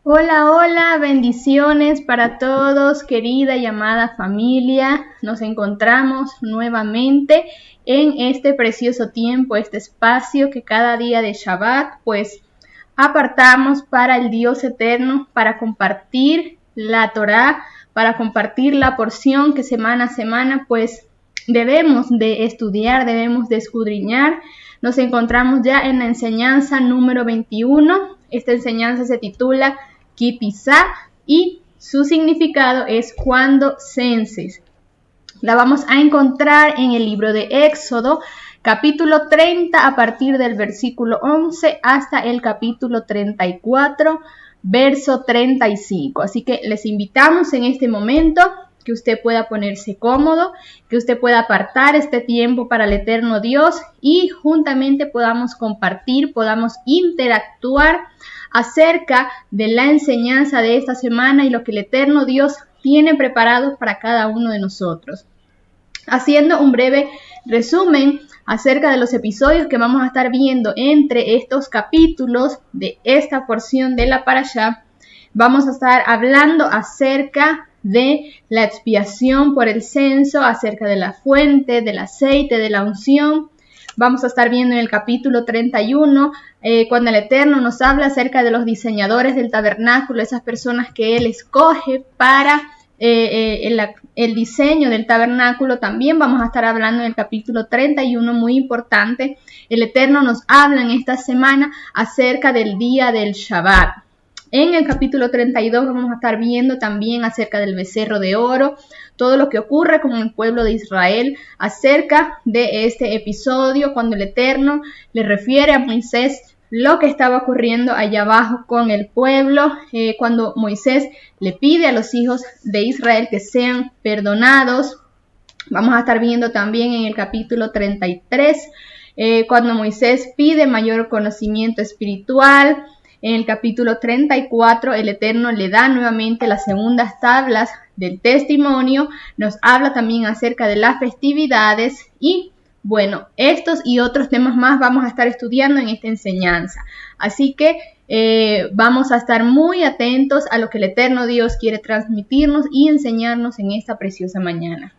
Hola, hola, bendiciones para todos, querida y amada familia. Nos encontramos nuevamente en este precioso tiempo, este espacio que cada día de Shabbat, pues apartamos para el Dios eterno, para compartir la Torá, para compartir la porción que semana a semana, pues debemos de estudiar, debemos de escudriñar. Nos encontramos ya en la enseñanza número 21. Esta enseñanza se titula Kipizá y su significado es cuando censes. La vamos a encontrar en el libro de Éxodo, capítulo 30, a partir del versículo 11 hasta el capítulo 34, verso 35. Así que les invitamos en este momento que usted pueda ponerse cómodo, que usted pueda apartar este tiempo para el eterno Dios y juntamente podamos compartir, podamos interactuar acerca de la enseñanza de esta semana y lo que el eterno Dios tiene preparado para cada uno de nosotros. Haciendo un breve resumen acerca de los episodios que vamos a estar viendo entre estos capítulos de esta porción de la Parashá, vamos a estar hablando acerca de la expiación por el censo, acerca de la fuente, del aceite, de la unción. Vamos a estar viendo en el capítulo 31, cuando el Eterno nos habla acerca de los diseñadores del tabernáculo, esas personas que Él escoge para el diseño del tabernáculo. También vamos a estar hablando en el capítulo 31, muy importante. El Eterno nos habla en esta semana acerca del día del Shabbat. En el capítulo 32 vamos a estar viendo también acerca del becerro de oro, todo lo que ocurre con el pueblo de Israel acerca de este episodio, cuando el Eterno le refiere a Moisés lo que estaba ocurriendo allá abajo con el pueblo, cuando Moisés le pide a los hijos de Israel que sean perdonados. Vamos a estar viendo también en el capítulo 33, cuando Moisés pide mayor conocimiento espiritual. En el capítulo 34, el Eterno le da nuevamente las segundas tablas del testimonio, nos habla también acerca de las festividades y, bueno, estos y otros temas más vamos a estar estudiando en esta enseñanza. Así que vamos a estar muy atentos a lo que el Eterno Dios quiere transmitirnos y enseñarnos en esta preciosa mañana.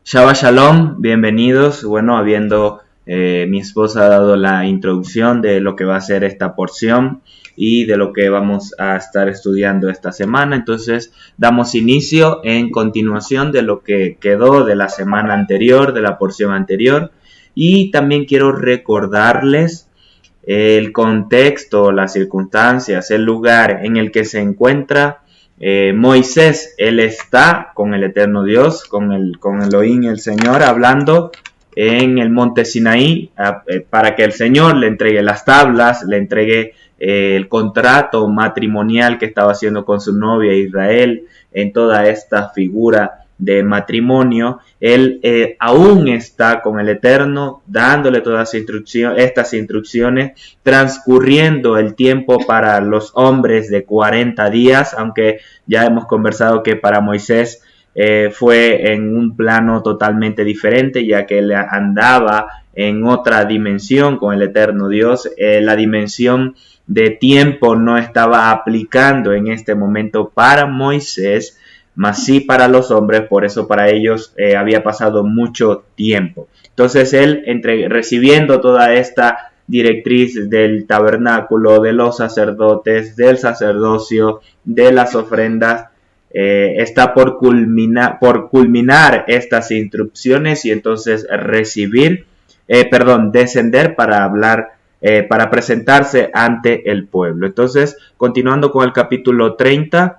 Shabbat Shalom, bienvenidos. Bueno, mi esposa ha dado la introducción de lo que va a ser esta porción y de lo que vamos a estar estudiando esta semana. Entonces damos inicio en continuación de lo que quedó de la semana anterior, de la porción anterior, y también quiero recordarles el contexto, las circunstancias, el lugar en el que se encuentra Moisés. Él está con el eterno Dios, con Elohim, el Señor, hablando en el monte Sinaí, para que el Señor le entregue las tablas, le entregue el contrato matrimonial que estaba haciendo con su novia Israel, en toda esta figura de matrimonio. Él aún está con el Eterno, dándole todas estas instrucciones, transcurriendo el tiempo para los hombres de 40 días, aunque ya hemos conversado que para Moisés fue en un plano totalmente diferente, ya que él andaba en otra dimensión con el eterno Dios. La dimensión de tiempo no estaba aplicando en este momento para Moisés, mas sí para los hombres, por eso para ellos había pasado mucho tiempo. Entonces él, recibiendo toda esta directriz del tabernáculo, de los sacerdotes, del sacerdocio, de las ofrendas, está por culminar estas instrucciones y entonces descender para hablar, para presentarse ante el pueblo. Entonces, continuando con el capítulo 30,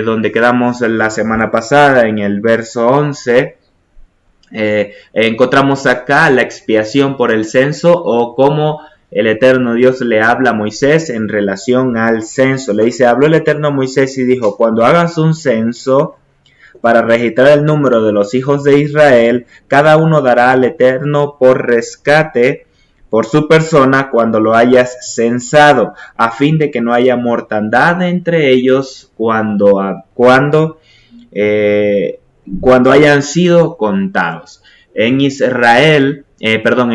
donde quedamos la semana pasada en el verso 11, encontramos acá la expiación por el censo, o cómo el eterno Dios le habla a Moisés en relación al censo. Le dice: habló el eterno a Moisés y dijo: cuando hagas un censo para registrar el número de los hijos de Israel, cada uno dará al eterno por rescate por su persona cuando lo hayas censado, a fin de que no haya mortandad entre ellos cuando hayan sido contados. En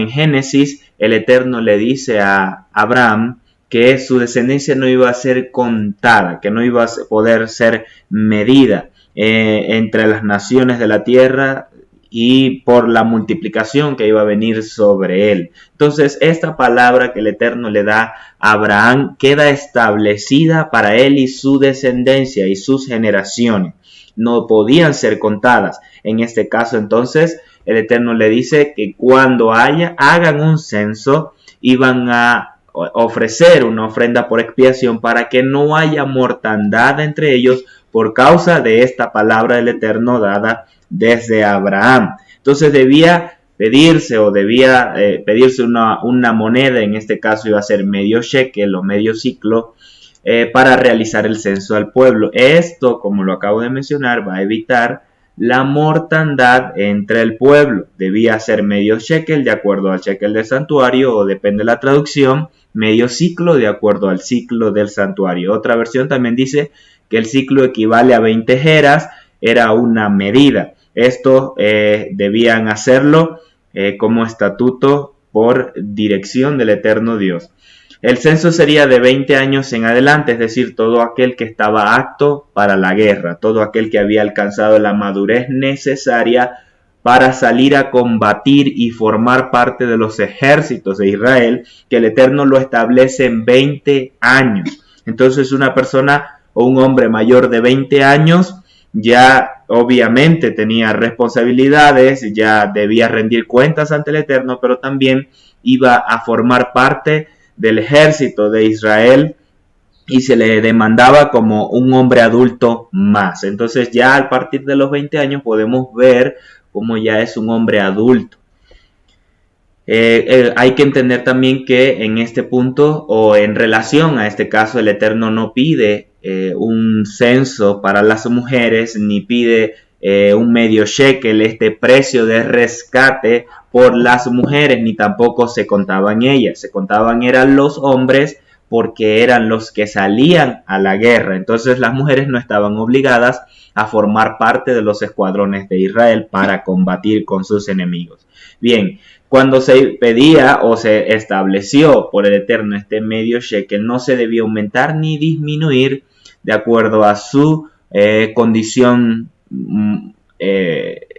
Génesis, el Eterno le dice a Abraham que su descendencia no iba a ser contada, que no iba a poder ser medida entre las naciones de la tierra, y por la multiplicación que iba a venir sobre él. Entonces, esta palabra que el Eterno le da a Abraham queda establecida para él y su descendencia y sus generaciones. No podían ser contadas. En este caso, entonces, el Eterno le dice que cuando hagan un censo, iban a ofrecer una ofrenda por expiación para que no haya mortandad entre ellos por causa de esta palabra del Eterno dada desde Abraham. Entonces debía pedirse una moneda, en este caso iba a ser medio shekel o medio ciclo, para realizar el censo al pueblo. Esto, como lo acabo de mencionar, va a evitar la mortandad entre el pueblo. Debía ser medio shekel de acuerdo al shekel del santuario, o depende de la traducción, medio ciclo de acuerdo al ciclo del santuario. Otra versión también dice que el ciclo equivale a 20 geras, era una medida. Esto debían hacerlo como estatuto por dirección del Eterno Dios. El censo sería de 20 años en adelante, es decir, todo aquel que estaba apto para la guerra, todo aquel que había alcanzado la madurez necesaria para salir a combatir y formar parte de los ejércitos de Israel, que el Eterno lo establece en 20 años. Entonces, una persona o un hombre mayor de 20 años ya obviamente tenía responsabilidades, ya debía rendir cuentas ante el Eterno, pero también iba a formar parte del ejército de Israel y se le demandaba como un hombre adulto más. Entonces ya a partir de los 20 años podemos ver cómo ya es un hombre adulto. Hay que entender también que en este punto, o en relación a este caso, el Eterno no pide un censo para las mujeres, ni pide un medio shekel, este precio de rescate por las mujeres, ni tampoco se contaban ellas. Se contaban eran los hombres, porque eran los que salían a la guerra. Entonces las mujeres no estaban obligadas a formar parte de los escuadrones de Israel para combatir con sus enemigos. Bien, cuando se pedía o se estableció por el Eterno este medio shekel, no se debía aumentar ni disminuir de acuerdo a su condición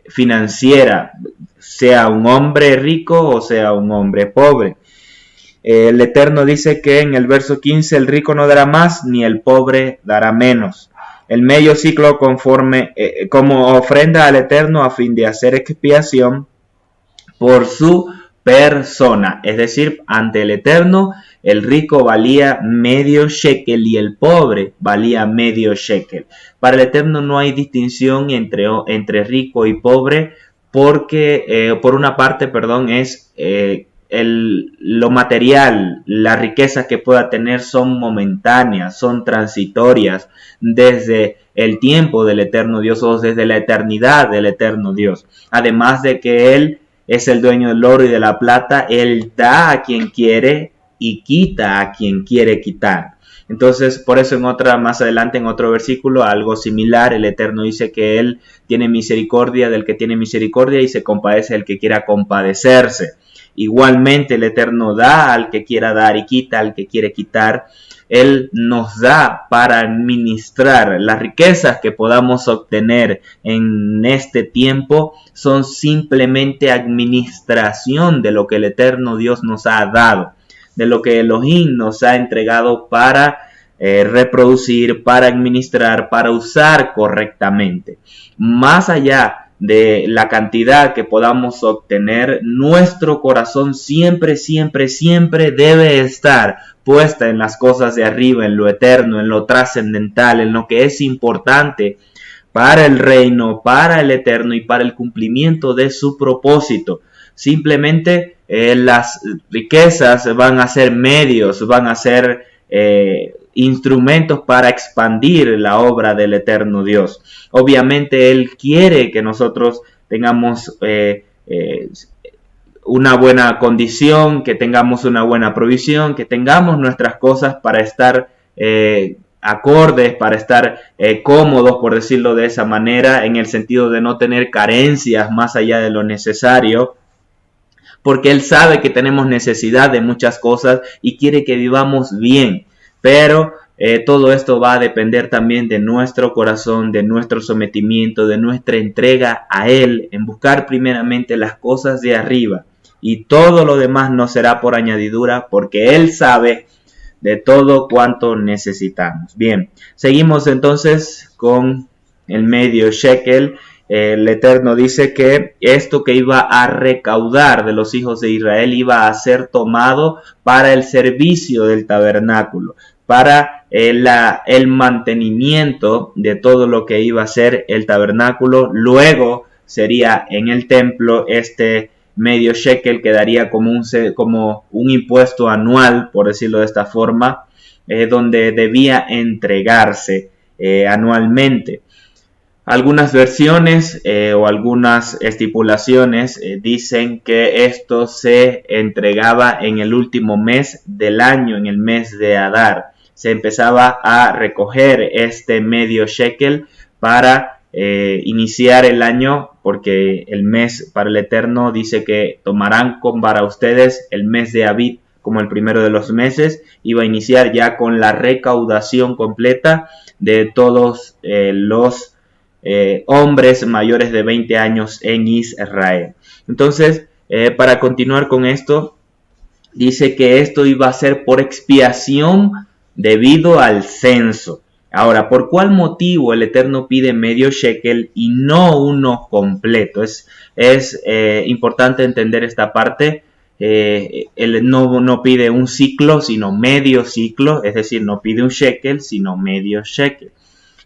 financiera, sea un hombre rico o sea un hombre pobre. El Eterno dice que en el verso 15 el rico no dará más ni el pobre dará menos. El medio ciclo como ofrenda al Eterno a fin de hacer expiación por su persona, es decir, ante el Eterno el rico valía medio shekel y el pobre valía medio shekel. Para el Eterno no hay distinción entre rico y pobre, porque por una parte, es lo material, las riquezas que pueda tener son momentáneas, son transitorias desde el tiempo del Eterno Dios o desde la eternidad del Eterno Dios. Además de que Él es el dueño del oro y de la plata, Él da a quien quiere y quita a quien quiere quitar. Entonces, por eso más adelante en otro versículo, algo similar, el Eterno dice que Él tiene misericordia del que tiene misericordia y se compadece del que quiera compadecerse. Igualmente el Eterno da al que quiera dar y quita al que quiere quitar. Él nos da para administrar. Las riquezas que podamos obtener en este tiempo son simplemente administración de lo que el Eterno Dios nos ha dado, de lo que Elohim nos ha entregado para reproducir, para administrar, para usar correctamente. Más allá de la cantidad que podamos obtener, nuestro corazón siempre debe estar puesta en las cosas de arriba, en lo eterno, en lo trascendental, en lo que es importante para el reino, para el Eterno y para el cumplimiento de su propósito. Simplemente las riquezas van a ser medios, van a ser instrumentos para expandir la obra del Eterno Dios. Obviamente Él quiere que nosotros tengamos una buena condición, que tengamos una buena provisión, que tengamos nuestras cosas para estar acordes, para estar cómodos, por decirlo de esa manera, en el sentido de no tener carencias más allá de lo necesario, porque Él sabe que tenemos necesidad de muchas cosas y quiere que vivamos bien. Pero todo esto va a depender también de nuestro corazón, de nuestro sometimiento, de nuestra entrega a Él, en buscar primeramente las cosas de arriba. Y todo lo demás no será por añadidura, porque Él sabe de todo cuanto necesitamos. Bien, seguimos entonces con el medio shekel. El Eterno dice que esto que iba a recaudar de los hijos de Israel iba a ser tomado para el servicio del tabernáculo, para el mantenimiento de todo lo que iba a ser el tabernáculo. Luego sería en el templo este medio shekel, quedaría como un impuesto anual, por decirlo de esta forma, donde debía entregarse anualmente. Algunas versiones o algunas estipulaciones dicen que esto se entregaba en el último mes del año, en el mes de Adar. Se empezaba a recoger este medio shekel para iniciar el año, porque el mes para el Eterno dice que tomarán para ustedes el mes de Abib como el primero de los meses. Iba a iniciar ya con la recaudación completa de todos los hombres mayores de 20 años en Israel. Entonces, para continuar con esto, dice que esto iba a ser por expiación debido al censo. Ahora, ¿por cuál motivo el Eterno pide medio shekel y no uno completo? Es importante entender esta parte. Él no pide un ciclo, sino medio ciclo, es decir, no pide un shekel, sino medio shekel.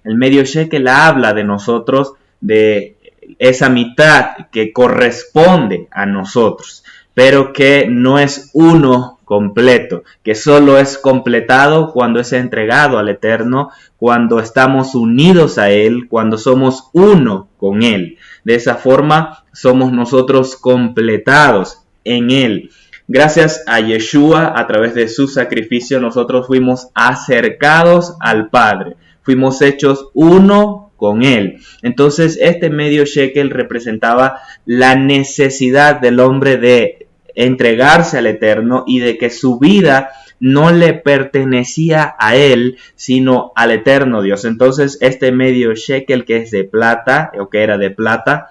El medio shekel habla de nosotros, de esa mitad que corresponde a nosotros, pero que no es uno completo, que solo es completado cuando es entregado al Eterno, cuando estamos unidos a Él, cuando somos uno con Él. De esa forma somos nosotros completados en Él. Gracias a Yeshua, a través de su sacrificio, nosotros fuimos acercados al Padre. Fuimos hechos uno con Él. Entonces, este medio shekel representaba la necesidad del hombre de entregarse al Eterno y de que su vida no le pertenecía a Él, sino al Eterno Dios. Entonces, este medio shekel, que es de plata, o que era de plata,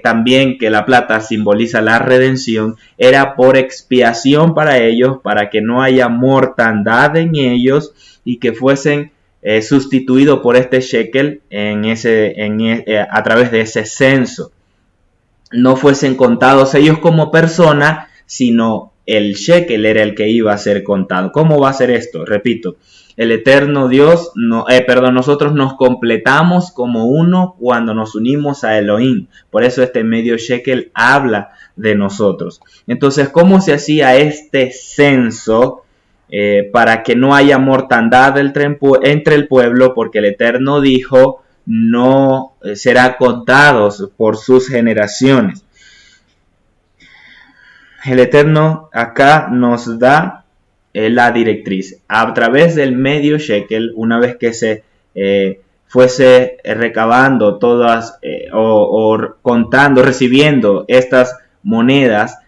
también que la plata simboliza la redención, era por expiación para ellos, para que no haya mortandad en ellos y que fuesen sustituido por este shekel a través de ese censo. No fuesen contados ellos como persona, sino el shekel era el que iba a ser contado. ¿Cómo va a ser esto? Repito, el Eterno Dios, nosotros nos completamos como uno cuando nos unimos a Elohim. Por eso este medio shekel habla de nosotros. Entonces, ¿cómo se hacía este censo? Para que no haya mortandad entre el pueblo, porque el Eterno dijo, no será contados por sus generaciones. El Eterno acá nos da la directriz. A través del medio shekel, una vez que se fuese recabando todas o contando, recibiendo estas monedas,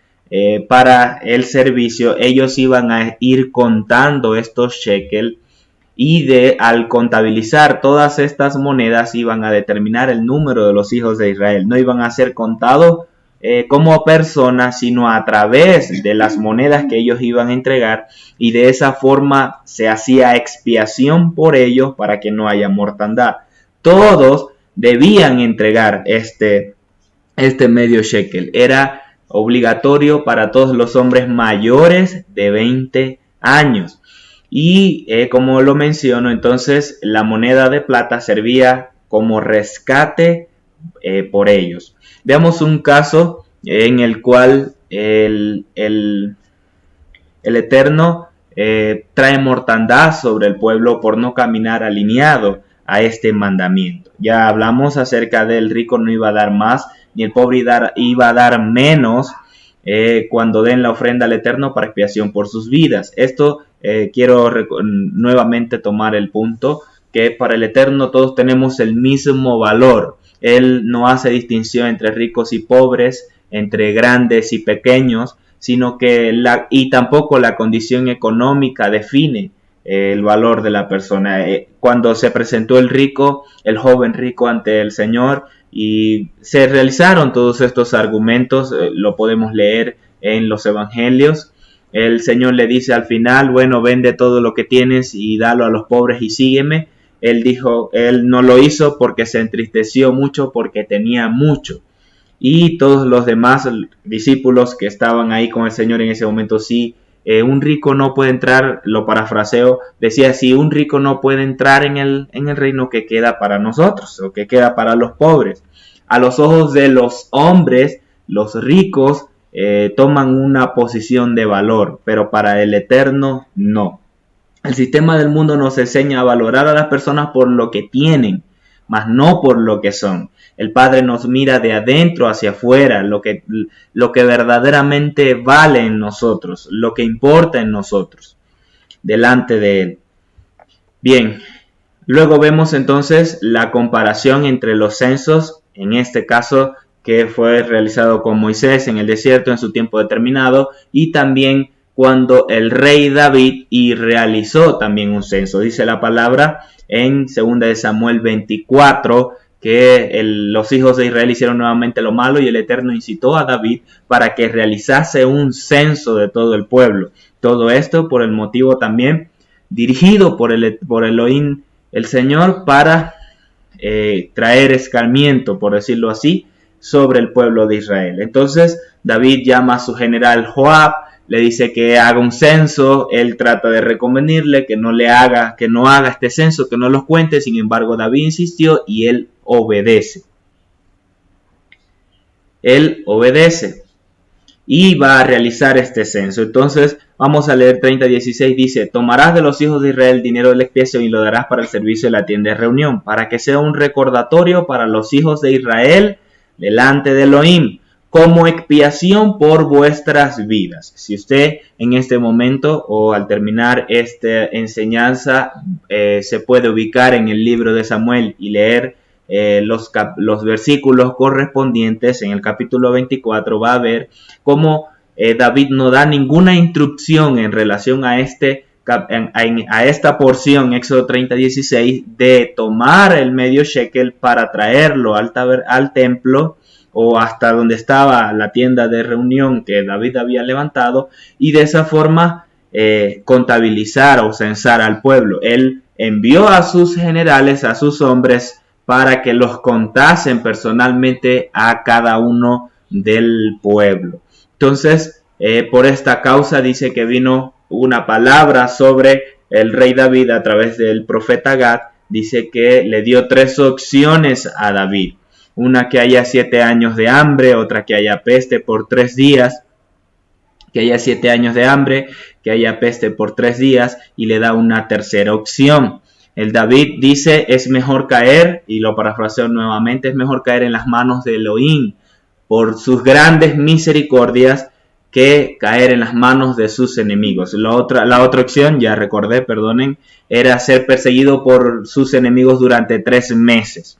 para el servicio, ellos iban a ir contando estos shekel y al contabilizar todas estas monedas iban a determinar el número de los hijos de Israel. No iban a ser contados como personas, sino a través de las monedas que ellos iban a entregar, y de esa forma se hacía expiación por ellos para que no haya mortandad. Todos debían entregar este medio shekel. Era obligatorio para todos los hombres mayores de 20 años. Y como lo menciono, entonces la moneda de plata servía como rescate por ellos. Veamos un caso en el cual el Eterno trae mortandad sobre el pueblo por no caminar alineado a este mandamiento. Ya hablamos acerca del rico no iba a dar más, ni el pobre iba a dar menos cuando den la ofrenda al Eterno para expiación por sus vidas. Esto quiero nuevamente tomar el punto, que para el Eterno todos tenemos el mismo valor. Él no hace distinción entre ricos y pobres, entre grandes y pequeños, sino que y tampoco la condición económica define el valor de la persona. Cuando se presentó el joven rico ante el Señor, y se realizaron todos estos argumentos, lo podemos leer en los evangelios. El Señor le dice al final, bueno, vende todo lo que tienes y dalo a los pobres y sígueme. Él no lo hizo porque se entristeció mucho, porque tenía mucho. Y todos los demás discípulos que estaban ahí con el Señor en ese momento, sí, un rico no puede entrar, lo parafraseo, decía, si un rico no puede entrar en el reino que queda para nosotros, o que queda para los pobres. A los ojos de los hombres, los ricos toman una posición de valor, pero para el Eterno no. El sistema del mundo nos enseña a valorar a las personas por lo que tienen, mas no por lo que son. El Padre nos mira de adentro hacia afuera, lo que verdaderamente vale en nosotros, lo que importa en nosotros, delante de Él. Bien, luego vemos entonces la comparación entre los censos, en este caso que fue realizado con Moisés en el desierto en su tiempo determinado, y también cuando el rey David realizó también un censo. Dice la palabra en 2 de Samuel 24, que los hijos de Israel hicieron nuevamente lo malo y el Eterno incitó a David para que realizase un censo de todo el pueblo. Todo esto por el motivo también dirigido por Elohim, el Señor, para traer escarmiento, por decirlo así, sobre el pueblo de Israel. Entonces David llama a su general Joab, le dice que haga un censo. Él trata de reconvenirle que no haga este censo, que no los cuente. Sin embargo, David insistió y él obedece. Él obedece y va a realizar este censo. Entonces vamos a leer 30:16, dice, tomarás de los hijos de Israel dinero de la expiación y lo darás para el servicio de la tienda de reunión, para que sea un recordatorio para los hijos de Israel delante de Elohim, como expiación por vuestras vidas. Si usted en este momento o al terminar esta enseñanza se puede ubicar en el libro de Samuel y leer los versículos correspondientes en el capítulo 24, va a ver cómo David no da ninguna instrucción en relación a esta porción, Éxodo 30:16, de tomar el medio shekel para traerlo al templo o hasta donde estaba la tienda de reunión que David había levantado, y de esa forma contabilizar o censar al pueblo. Él envió a sus generales, a sus hombres, para que los contasen personalmente a cada uno del pueblo. Entonces, por esta causa dice que vino una palabra sobre el rey David a través del profeta Gad. Dice que le dio 3 opciones a David. Una, que haya 7 años de hambre, otra, que haya peste por 3 días, que haya 7 años de hambre, que haya peste por 3 días, y le da una tercera opción. El David dice, es mejor caer, y lo parafraseo nuevamente, es mejor caer en las manos de Elohim por sus grandes misericordias que caer en las manos de sus enemigos. La otra opción, ya recordé, perdonen, era ser perseguido por sus enemigos durante 3 meses.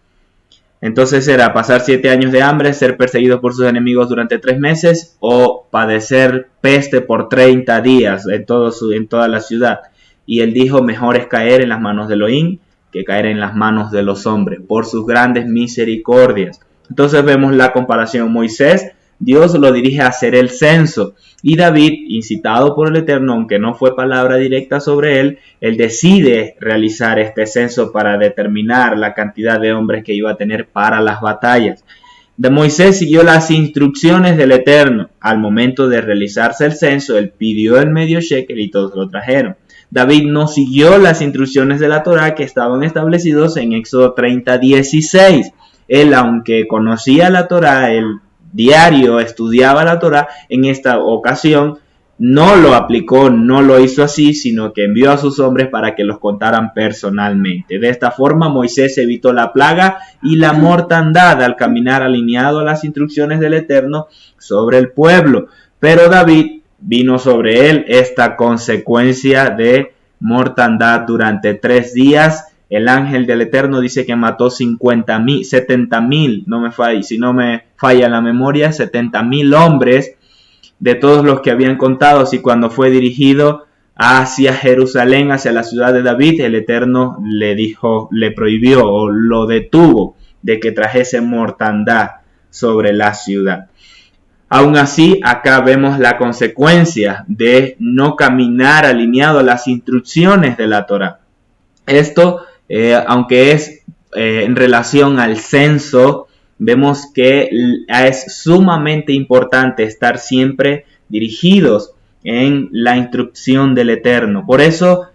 Entonces era pasar 7 años de hambre, ser perseguido por sus enemigos durante 3 meses, o padecer peste por 30 días en toda la ciudad. Y él dijo, mejor es caer en las manos de Elohim que caer en las manos de los hombres, por sus grandes misericordias. Entonces vemos la comparación. Moisés, Dios lo dirige a hacer el censo, y David, incitado por el Eterno, aunque no fue palabra directa sobre él decide realizar este censo para determinar la cantidad de hombres que iba a tener para las batallas. De Moisés siguió las instrucciones del Eterno. Al momento de realizarse el censo, él pidió el medio shekel y todos lo trajeron. David no siguió las instrucciones de la Torá que estaban establecidos en Éxodo 30:16. Él, aunque conocía la Torá, él diario estudiaba la Torá, en esta ocasión no lo aplicó, no lo hizo así, sino que envió a sus hombres para que los contaran personalmente. De esta forma Moisés evitó la plaga y la mortandad al caminar alineado a las instrucciones del Eterno sobre el pueblo. Pero David, vino sobre él esta consecuencia de mortandad durante 3 días el ángel del Eterno dice que mató 70,000, si no me falla la memoria, 70,000 hombres de todos los que habían contado. Y cuando fue dirigido hacia Jerusalén, hacia la ciudad de David, el Eterno le prohibió o lo detuvo de que trajese mortandad sobre la ciudad. Aún así, acá vemos la consecuencia de no caminar alineado a las instrucciones de la Torá. Esto, aunque es en relación al censo, vemos que es sumamente importante estar siempre dirigidos en la instrucción del Eterno. Por eso,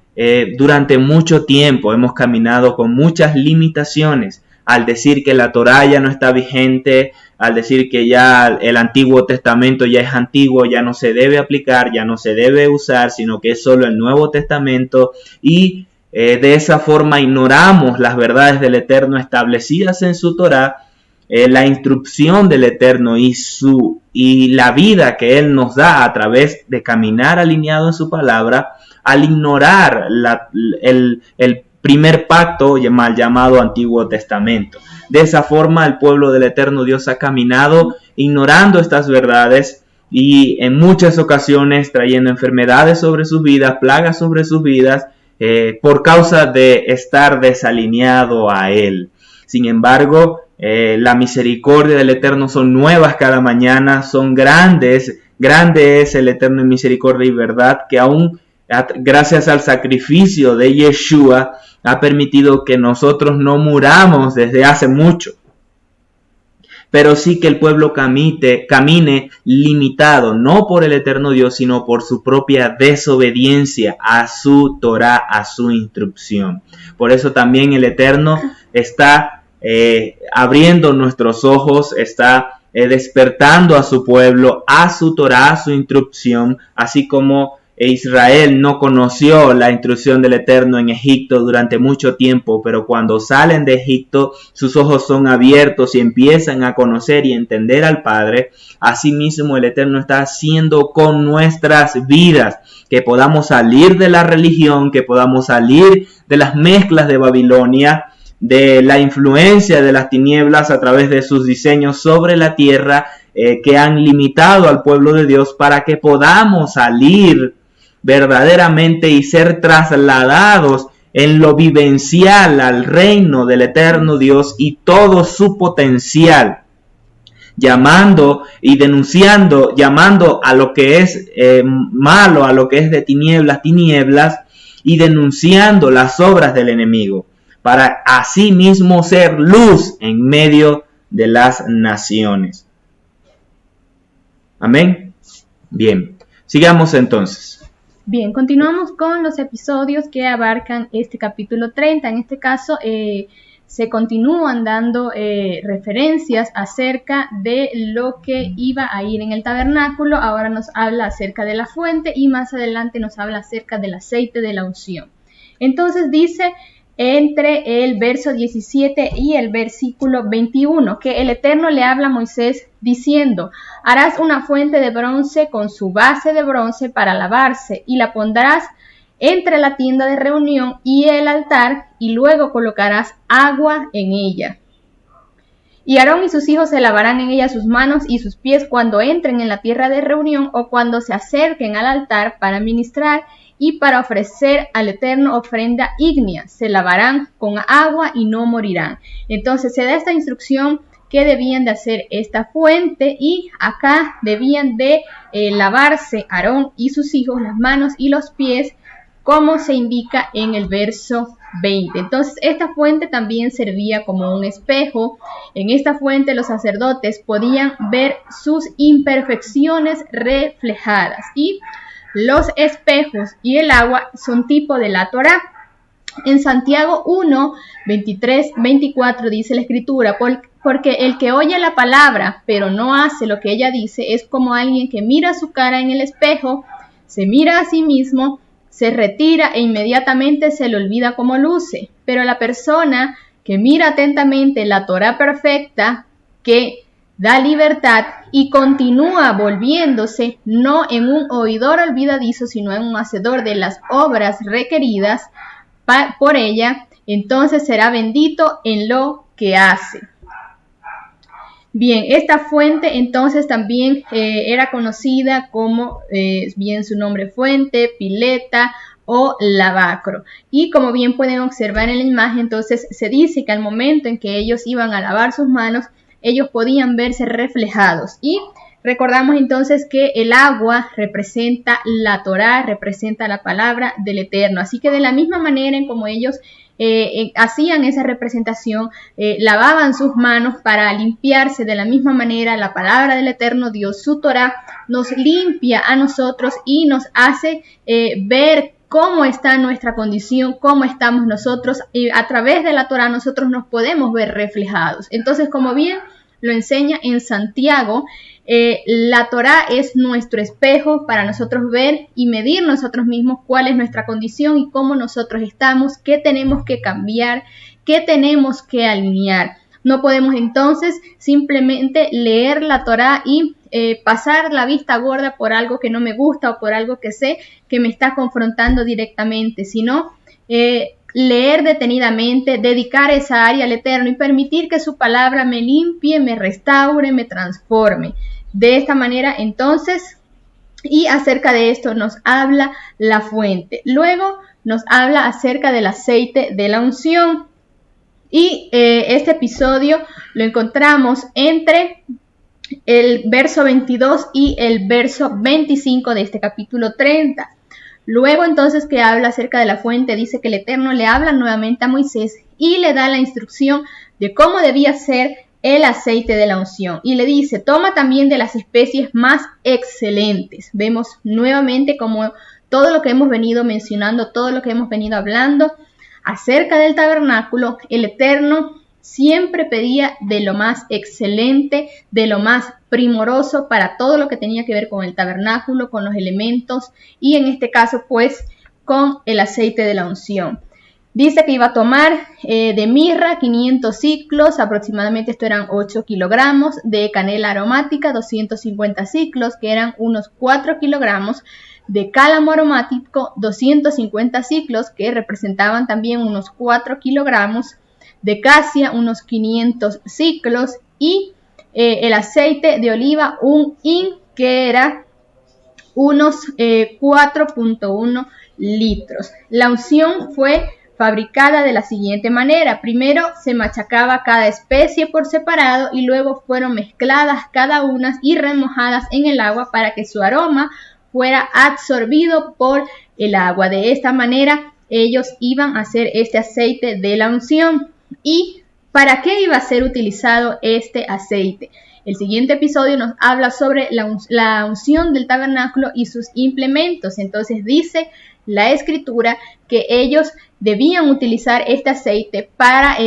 durante mucho tiempo hemos caminado con muchas limitaciones al decir que la Torá ya no está vigente, al decir que ya el Antiguo Testamento ya es antiguo, ya no se debe aplicar, ya no se debe usar, sino que es solo el Nuevo Testamento, y de esa forma ignoramos las verdades del Eterno establecidas en su Torá, la instrucción del Eterno y la vida que Él nos da a través de caminar alineado en su palabra, al ignorar el primer pacto mal llamado Antiguo Testamento. De esa forma el pueblo del Eterno Dios ha caminado ignorando estas verdades y en muchas ocasiones trayendo enfermedades sobre sus vidas, plagas sobre sus vidas, por causa de estar desalineado a Él. Sin embargo, la misericordia del Eterno son nuevas cada mañana, son grandes. Grande es el Eterno en misericordia y verdad, que aún gracias al sacrificio de Yeshua ha permitido que nosotros no muramos desde hace mucho. Pero sí que el pueblo camine limitado, no por el Eterno Dios, sino por su propia desobediencia a su Torá, a su instrucción. Por eso también el Eterno está abriendo nuestros ojos, está despertando a su pueblo, a su Torá, a su instrucción, así como Israel no conoció la instrucción del Eterno en Egipto durante mucho tiempo, pero cuando salen de Egipto sus ojos son abiertos y empiezan a conocer y entender al Padre. Asimismo el Eterno está haciendo con nuestras vidas, que podamos salir de la religión, que podamos salir de las mezclas de Babilonia, de la influencia de las tinieblas a través de sus diseños sobre la tierra, que han limitado al pueblo de Dios, para que podamos salir verdaderamente y ser trasladados en lo vivencial al reino del Eterno Dios y todo su potencial, llamando y denunciando, llamando a lo que es malo, a lo que es de tinieblas, y denunciando las obras del enemigo, para así mismo ser luz en medio de las naciones. Amén. Bien, sigamos entonces. Bien, continuamos con los episodios que abarcan este capítulo 30. En este caso se continúan dando referencias acerca de lo que iba a ir en el tabernáculo. Ahora nos habla acerca de la fuente y más adelante nos habla acerca del aceite de la unción. Entonces dice entre el verso 17 y el versículo 21 que el Eterno le habla a Moisés diciendo: harás una fuente de bronce con su base de bronce para lavarse y la pondrás entre la tienda de reunión y el altar y luego colocarás agua en ella. Y Aarón y sus hijos se lavarán en ella sus manos y sus pies cuando entren en la tierra de reunión o cuando se acerquen al altar para ministrar y para ofrecer al Eterno ofrenda ígnea. Se lavarán con agua y no morirán. Entonces se da esta instrucción que debían de hacer esta fuente, y acá debían de lavarse Aarón y sus hijos las manos y los pies, como se indica en el verso 20. Entonces esta fuente también servía como un espejo. En esta fuente los sacerdotes podían ver sus imperfecciones reflejadas, y los espejos y el agua son tipo de la Torá. En Santiago 1, 23, 24 dice la escritura: porque el que oye la palabra pero no hace lo que ella dice es como alguien que mira su cara en el espejo, se mira a sí mismo, se retira e inmediatamente se le olvida cómo luce. Pero la persona que mira atentamente la Torá perfecta, que da libertad y continúa volviéndose no en un oidor olvidadizo, sino en un hacedor de las obras requeridas por ella, entonces será bendito en lo que hace. Bien, esta fuente entonces también era conocida como, bien su nombre fuente, pileta o lavacro. Y como bien pueden observar en la imagen, entonces se dice que al momento en que ellos iban a lavar sus manos, ellos podían verse reflejados. Y recordamos entonces que el agua representa la Torá, representa la palabra del Eterno. Así que de la misma manera en como ellos hacían esa representación, lavaban sus manos para limpiarse, de la misma manera la palabra del Eterno Dios, su Torá, nos limpia a nosotros y nos hace ver cómo está nuestra condición, cómo estamos nosotros, y a través de la Torá nosotros nos podemos ver reflejados. Entonces, como bien lo enseña en Santiago, la Torá es nuestro espejo para nosotros ver y medir nosotros mismos cuál es nuestra condición y cómo nosotros estamos, qué tenemos que cambiar, qué tenemos que alinear. No podemos entonces simplemente leer la Torá y pasar la vista gorda por algo que no me gusta o por algo que sé que me está confrontando directamente, sino leer detenidamente, dedicar esa área al Eterno y permitir que su palabra me limpie, me restaure, me transforme. De esta manera, entonces, y acerca de esto nos habla la fuente. Luego nos habla acerca del aceite de la unción. Y este episodio lo encontramos entre el verso 22 y el verso 25 de este capítulo 30. Luego entonces que habla acerca de la fuente, dice que el Eterno le habla nuevamente a Moisés y le da la instrucción de cómo debía ser el aceite de la unción. Y le dice, toma también de las especies más excelentes. Vemos nuevamente como todo lo que hemos venido mencionando, todo lo que hemos venido hablando acerca del tabernáculo, el Eterno siempre pedía de lo más excelente, de lo más primoroso para todo lo que tenía que ver con el tabernáculo, con los elementos y en este caso pues con el aceite de la unción. Dice que iba a tomar de mirra 500 ciclos, aproximadamente esto eran 8 kilogramos, de canela aromática 250 ciclos, que eran unos 4 kilogramos, de cálamo aromático 250 ciclos, que representaban también unos 4 kilogramos, de casia unos 500 ciclos y el aceite de oliva un hin, que era unos 4.1 litros. La unción fue fabricada de la siguiente manera. Primero se machacaba cada especie por separado y luego fueron mezcladas cada una y remojadas en el agua para que su aroma fuera absorbido por el agua. De esta manera ellos iban a hacer este aceite de la unción. ¿Y para qué iba a ser utilizado este aceite? El siguiente episodio nos habla sobre la unción del tabernáculo y sus implementos. Entonces dice la escritura que ellos debían utilizar este aceite para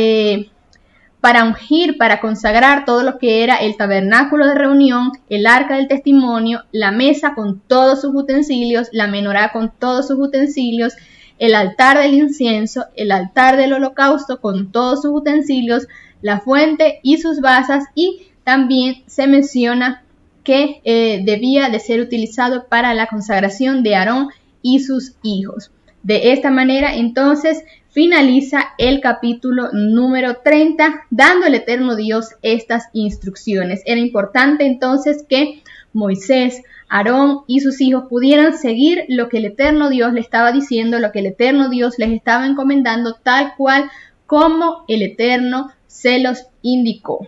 ungir, para consagrar todo lo que era el tabernáculo de reunión, el arca del testimonio, la mesa con todos sus utensilios, la menorá con todos sus utensilios, el altar del incienso, el altar del holocausto con todos sus utensilios, la fuente y sus basas, y también se menciona que debía de ser utilizado para la consagración de Aarón y sus hijos. De esta manera entonces finaliza el capítulo número 30, dando el Eterno Dios estas instrucciones. Era importante entonces que Moisés, Aarón y sus hijos pudieran seguir lo que el Eterno Dios les estaba diciendo, lo que el Eterno Dios les estaba encomendando, tal cual como el Eterno se los indicó.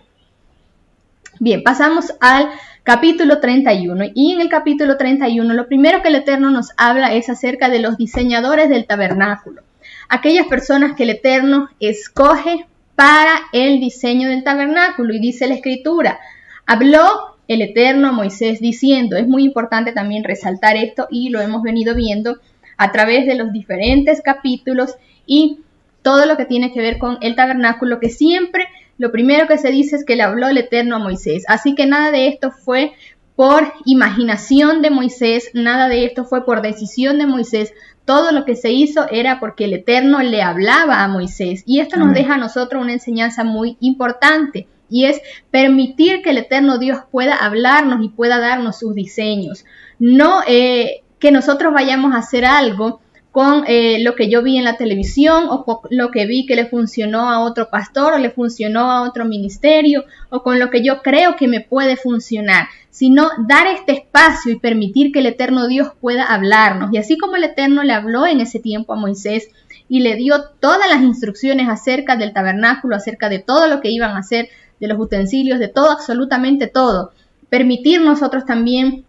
Bien, pasamos al capítulo 31, y en el capítulo 31 lo primero que el Eterno nos habla es acerca de los diseñadores del tabernáculo, aquellas personas que el Eterno escoge para el diseño del tabernáculo. Y dice la escritura, habló el Eterno a Moisés diciendo, es muy importante también resaltar esto y lo hemos venido viendo a través de los diferentes capítulos y todo lo que tiene que ver con el tabernáculo, que siempre lo primero que se dice es que le habló el Eterno a Moisés. Así que nada de esto fue por imaginación de Moisés, nada de esto fue por decisión de Moisés. Todo lo que se hizo era porque el Eterno le hablaba a Moisés. Y esto nos deja a nosotros una enseñanza muy importante, y es permitir que el Eterno Dios pueda hablarnos y pueda darnos sus diseños. No que nosotros vayamos a hacer algo con lo que yo vi en la televisión o con lo que vi que le funcionó a otro pastor o le funcionó a otro ministerio o con lo que yo creo que me puede funcionar, sino dar este espacio y permitir que el eterno Dios pueda hablarnos. Y así como el Eterno le habló en ese tiempo a Moisés y le dio todas las instrucciones acerca del tabernáculo, acerca de todo lo que iban a hacer, de los utensilios, de todo, absolutamente todo, permitir nosotros también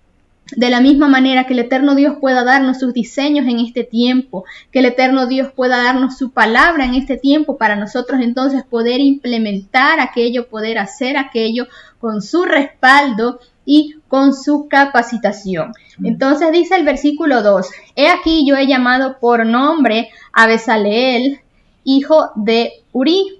de la misma manera que el eterno Dios pueda darnos sus diseños en este tiempo, que el eterno Dios pueda darnos su palabra en este tiempo para nosotros entonces poder implementar aquello, poder hacer aquello con su respaldo y con su capacitación. Entonces dice el versículo 2, he aquí yo he llamado por nombre a Bezaleel, hijo de Uri,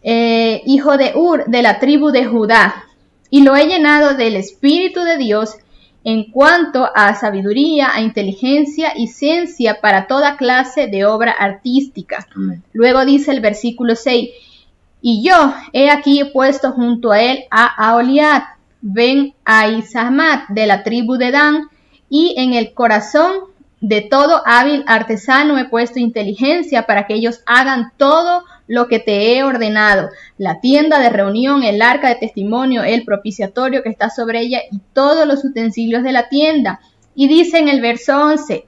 hijo de Ur, de la tribu de Judá, y lo he llenado del Espíritu de Dios en cuanto a sabiduría, a inteligencia y ciencia para toda clase de obra artística. Amén. Luego dice el versículo 6, y yo he aquí puesto junto a él a Aholiab, ben Ahisamat, de la tribu de Dan, y en el corazón de todo hábil artesano he puesto inteligencia para que ellos hagan todo lo que te he ordenado, la tienda de reunión, el arca de testimonio, el propiciatorio que está sobre ella y todos los utensilios de la tienda. Y dice en el verso 11,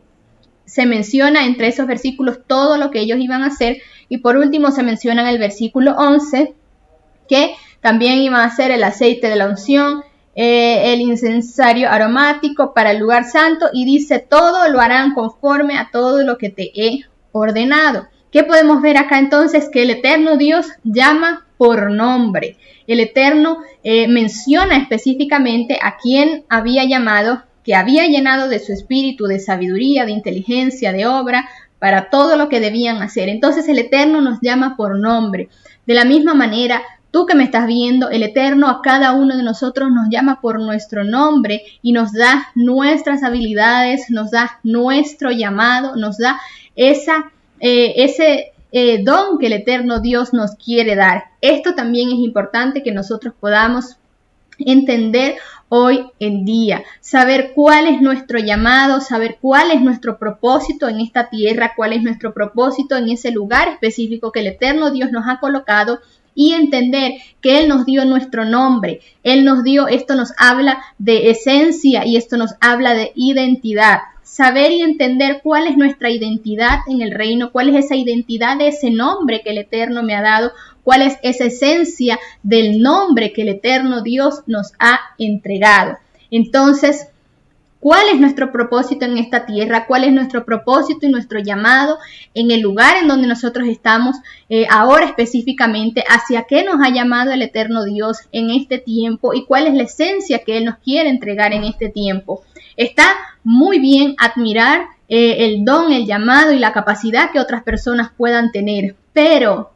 se menciona entre esos versículos todo lo que ellos iban a hacer, y por último se menciona en el versículo 11 que también iban a hacer el aceite de la unción, el incensario aromático para el lugar santo, y dice todo lo harán conforme a todo lo que te he ordenado. ¿Qué podemos ver acá entonces? Que el eterno Dios llama por nombre. El eterno menciona específicamente a quien había llamado, que había llenado de su espíritu, de sabiduría, de inteligencia, de obra, para todo lo que debían hacer. Entonces el eterno nos llama por nombre. De la misma manera, tú que me estás viendo, el eterno a cada uno de nosotros nos llama por nuestro nombre y nos da nuestras habilidades, nos da nuestro llamado, nos da ese don que el eterno Dios nos quiere dar. Esto también es importante que nosotros podamos entender hoy en día, saber cuál es nuestro llamado, saber cuál es nuestro propósito en esta tierra, cuál es nuestro propósito en ese lugar específico que el eterno Dios nos ha colocado, y entender que Él nos dio nuestro nombre, Él nos dio, esto nos habla de esencia y esto nos habla de identidad. Saber y entender cuál es nuestra identidad en el reino, cuál es esa identidad de ese nombre que el Eterno me ha dado, cuál es esa esencia del nombre que el Eterno Dios nos ha entregado. Entonces, ¿cuál es nuestro propósito en esta tierra? ¿Cuál es nuestro propósito y nuestro llamado en el lugar en donde nosotros estamos ahora específicamente? ¿Hacia qué nos ha llamado el eterno Dios en este tiempo? ¿Y cuál es la esencia que Él nos quiere entregar en este tiempo? Está muy bien admirar el don, el llamado y la capacidad que otras personas puedan tener, pero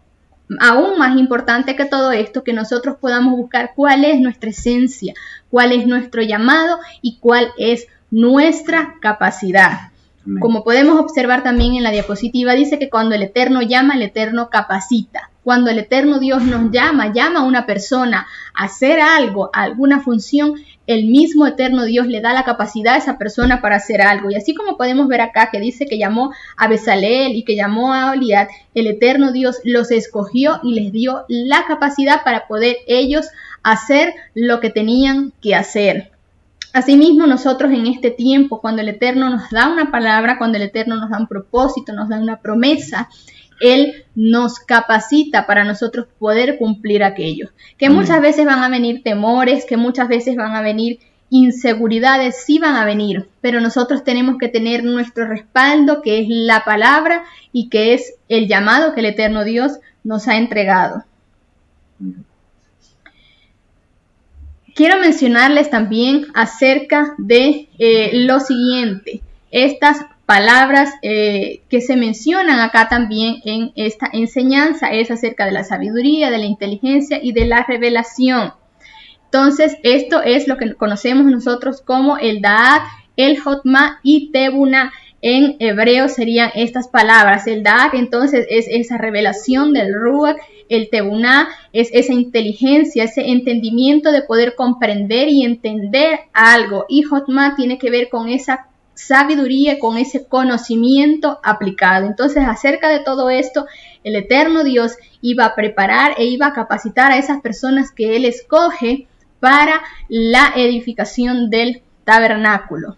aún más importante que todo esto, que nosotros podamos buscar cuál es nuestra esencia, cuál es nuestro llamado y cuál es nuestra capacidad. Amén. Como podemos observar también en la diapositiva, dice que cuando el Eterno llama, el Eterno capacita. Cuando el Eterno Dios nos llama a una persona a hacer algo, a alguna función, el mismo Eterno Dios le da la capacidad a esa persona para hacer algo. Y así como podemos ver acá que dice que llamó a Bezaleel y que llamó a Aholiab, el Eterno Dios los escogió y les dio la capacidad para poder ellos hacer lo que tenían que hacer. Asimismo, nosotros en este tiempo, cuando el Eterno nos da una palabra, cuando el Eterno nos da un propósito, nos da una promesa, Él nos capacita para nosotros poder cumplir aquello. Que muchas veces van a venir temores, que muchas veces van a venir inseguridades, sí van a venir, pero nosotros tenemos que tener nuestro respaldo, que es la palabra y que es el llamado que el eterno Dios nos ha entregado. Quiero mencionarles también acerca de lo siguiente, estas palabras que se mencionan acá también en esta enseñanza es acerca de la sabiduría, de la inteligencia y de la revelación. Entonces, esto es lo que conocemos nosotros como el Da'at, el Jotma y Tebuna. En hebreo serían estas palabras. El Da'at entonces es esa revelación del Ruach, el Tebuna es esa inteligencia, ese entendimiento de poder comprender y entender algo. Y Jotma tiene que ver con esa sabiduría, con ese conocimiento aplicado. Entonces, acerca de todo esto, el eterno Dios iba a preparar e iba a capacitar a esas personas que Él escoge para la edificación del tabernáculo.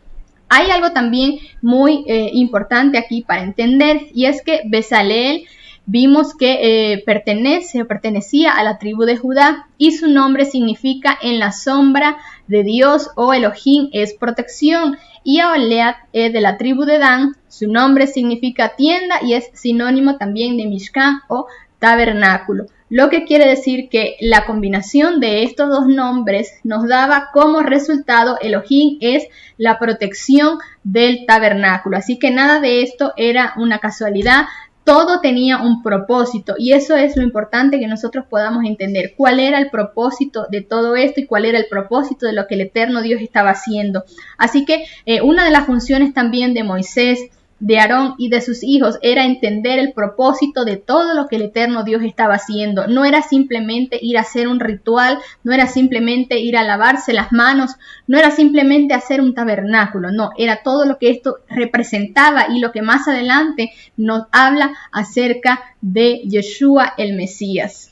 Hay algo también muy importante aquí para entender, y es que Bezaleel vimos que pertenecía a la tribu de Judá, y su nombre significa en la sombra de Dios, o Elohim es protección. Y Aholiab de la tribu de Dan, su nombre significa tienda y es sinónimo también de Mishkan o tabernáculo. Lo que quiere decir que la combinación de estos dos nombres nos daba como resultado Elohim es la protección del tabernáculo. Así que nada de esto era una casualidad. Todo tenía un propósito, y eso es lo importante, que nosotros podamos entender cuál era el propósito de todo esto y cuál era el propósito de lo que el eterno Dios estaba haciendo. Así que una de las funciones también de Moisés, de Aarón y de sus hijos era entender el propósito de todo lo que el eterno Dios estaba haciendo. No era simplemente ir a hacer un ritual, no era simplemente ir a lavarse las manos, no era simplemente hacer un tabernáculo, no, era todo lo que esto representaba, y lo que más adelante nos habla acerca de Yeshua el Mesías.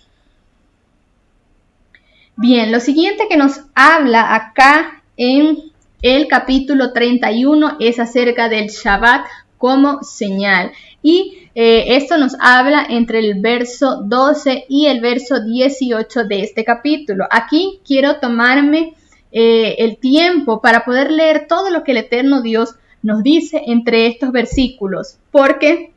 Bien, lo siguiente que nos habla acá en el capítulo 31 es acerca del Shabbat como señal, y esto nos habla entre el verso 12 y el verso 18 de este capítulo. Aquí quiero tomarme el tiempo para poder leer todo lo que el eterno Dios nos dice entre estos versículos, porque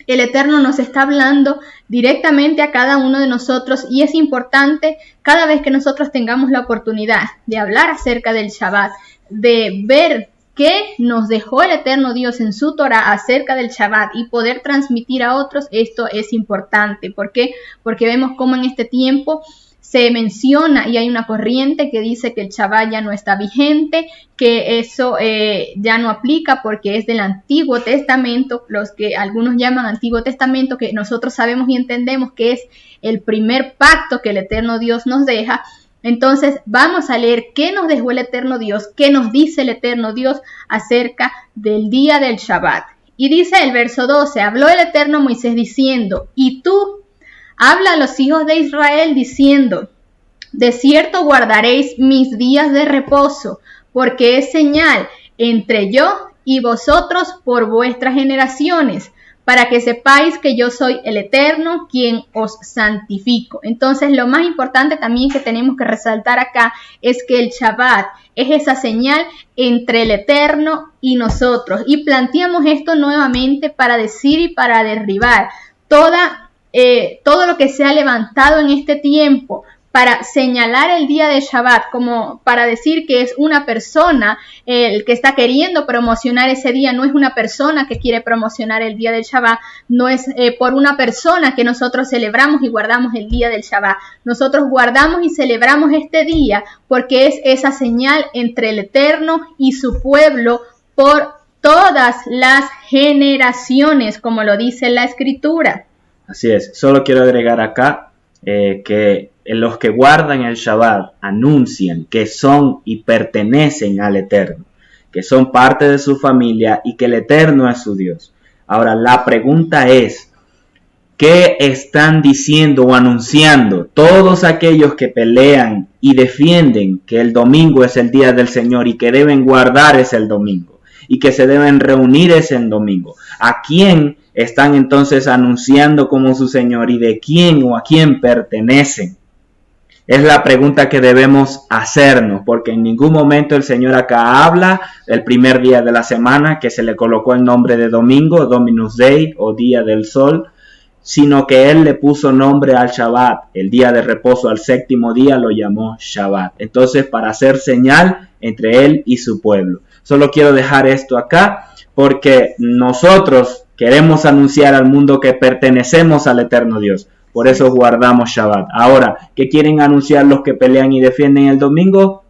el Eterno nos está hablando directamente a cada uno de nosotros, y es importante cada vez que nosotros tengamos la oportunidad de hablar acerca del Shabbat, de ver qué nos dejó el eterno Dios en su Torah acerca del Shabbat y poder transmitir a otros. Esto es importante. ¿Por qué? Porque vemos cómo en este tiempo se menciona y hay una corriente que dice que el Shabbat ya no está vigente, que eso ya no aplica porque es del Antiguo Testamento, los que algunos llaman Antiguo Testamento, que nosotros sabemos y entendemos que es el primer pacto que el eterno Dios nos deja. Entonces vamos a leer qué nos dejó el eterno Dios, qué nos dice el eterno Dios acerca del día del Shabbat. Y dice el verso 12, habló el eterno Moisés diciendo, y tú habla a los hijos de Israel diciendo, de cierto guardaréis mis días de reposo, porque es señal entre yo y vosotros por vuestras generaciones, para que sepáis que yo soy el Eterno, quien os santifico. Entonces, lo más importante también que tenemos que resaltar acá es que el Shabbat es esa señal entre el Eterno y nosotros. Y planteamos esto nuevamente para decir y para derribar todo lo que se ha levantado en este tiempo para señalar el día de Shabbat, como para decir que es una persona el que está queriendo promocionar ese día. No es una persona que quiere promocionar el día del Shabbat, no es por una persona que nosotros celebramos y guardamos el día del Shabbat. Nosotros guardamos y celebramos este día porque es esa señal entre el Eterno y su pueblo por todas las generaciones, como lo dice la Escritura. Así es, solo quiero agregar acá que los que guardan el Shabbat anuncian que son y pertenecen al Eterno, que son parte de su familia y que el Eterno es su Dios. Ahora, la pregunta es, ¿qué están diciendo o anunciando todos aquellos que pelean y defienden que el domingo es el día del Señor y que deben guardar ese el domingo y que se deben reunir ese el domingo? ¿A quién están entonces anunciando como su Señor y de quién o a quién pertenecen? Es la pregunta que debemos hacernos, porque en ningún momento el Señor acá habla del primer día de la semana, que se le colocó el nombre de domingo, Dominus Dei o Día del Sol, sino que Él le puso nombre al Shabbat, el día de reposo, al séptimo día lo llamó Shabbat. Entonces, para hacer señal entre Él y su pueblo. Solo quiero dejar esto acá, porque nosotros queremos anunciar al mundo que pertenecemos al eterno Dios. Por eso guardamos Shabbat. Ahora, ¿qué quieren anunciar los que pelean y defienden el domingo?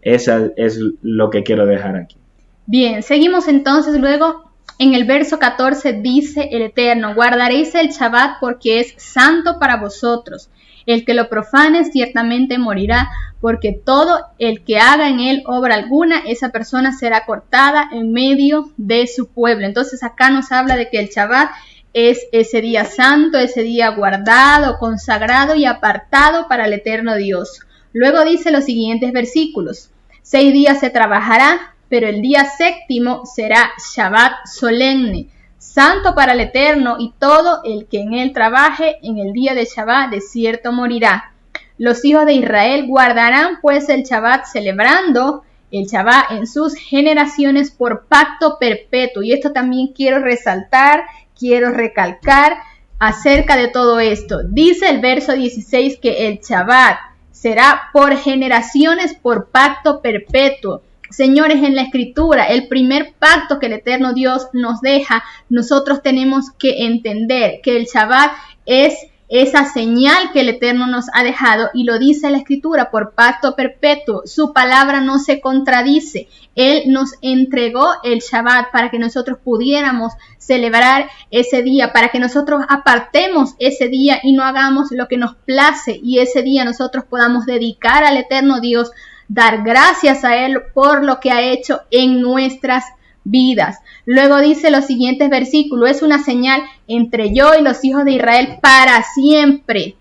Eso es lo que quiero dejar aquí. Bien, seguimos entonces luego. En el verso 14 dice el Eterno, guardaréis el Shabbat porque es santo para vosotros. El que lo profane ciertamente morirá, porque todo el que haga en él obra alguna, esa persona será cortada en medio de su pueblo. Entonces acá nos habla de que el Shabbat es ese día santo, ese día guardado, consagrado y apartado para el eterno Dios. Luego dice los siguientes versículos: 6 días se trabajará, pero el día séptimo será Shabbat solemne, santo para el eterno, y todo el que en él trabaje en el día de Shabbat de cierto morirá. Los hijos de Israel guardarán pues el Shabbat, celebrando el Shabbat en sus generaciones por pacto perpetuo. Y esto también quiero resaltar, quiero recalcar acerca de todo esto. Dice el verso 16 que el Shabbat será por generaciones, por pacto perpetuo. Señores, en la Escritura, el primer pacto que el eterno Dios nos deja, nosotros tenemos que entender que el Shabbat es esa señal que el Eterno nos ha dejado, y lo dice la Escritura, por pacto perpetuo. Su palabra no se contradice. Él nos entregó el Shabbat para que nosotros pudiéramos celebrar ese día, para que nosotros apartemos ese día y no hagamos lo que nos place, y ese día nosotros podamos dedicar al eterno Dios, dar gracias a Él por lo que ha hecho en nuestras vidas. Luego dice los siguientes versículos: es una señal entre yo y los hijos de Israel para siempre,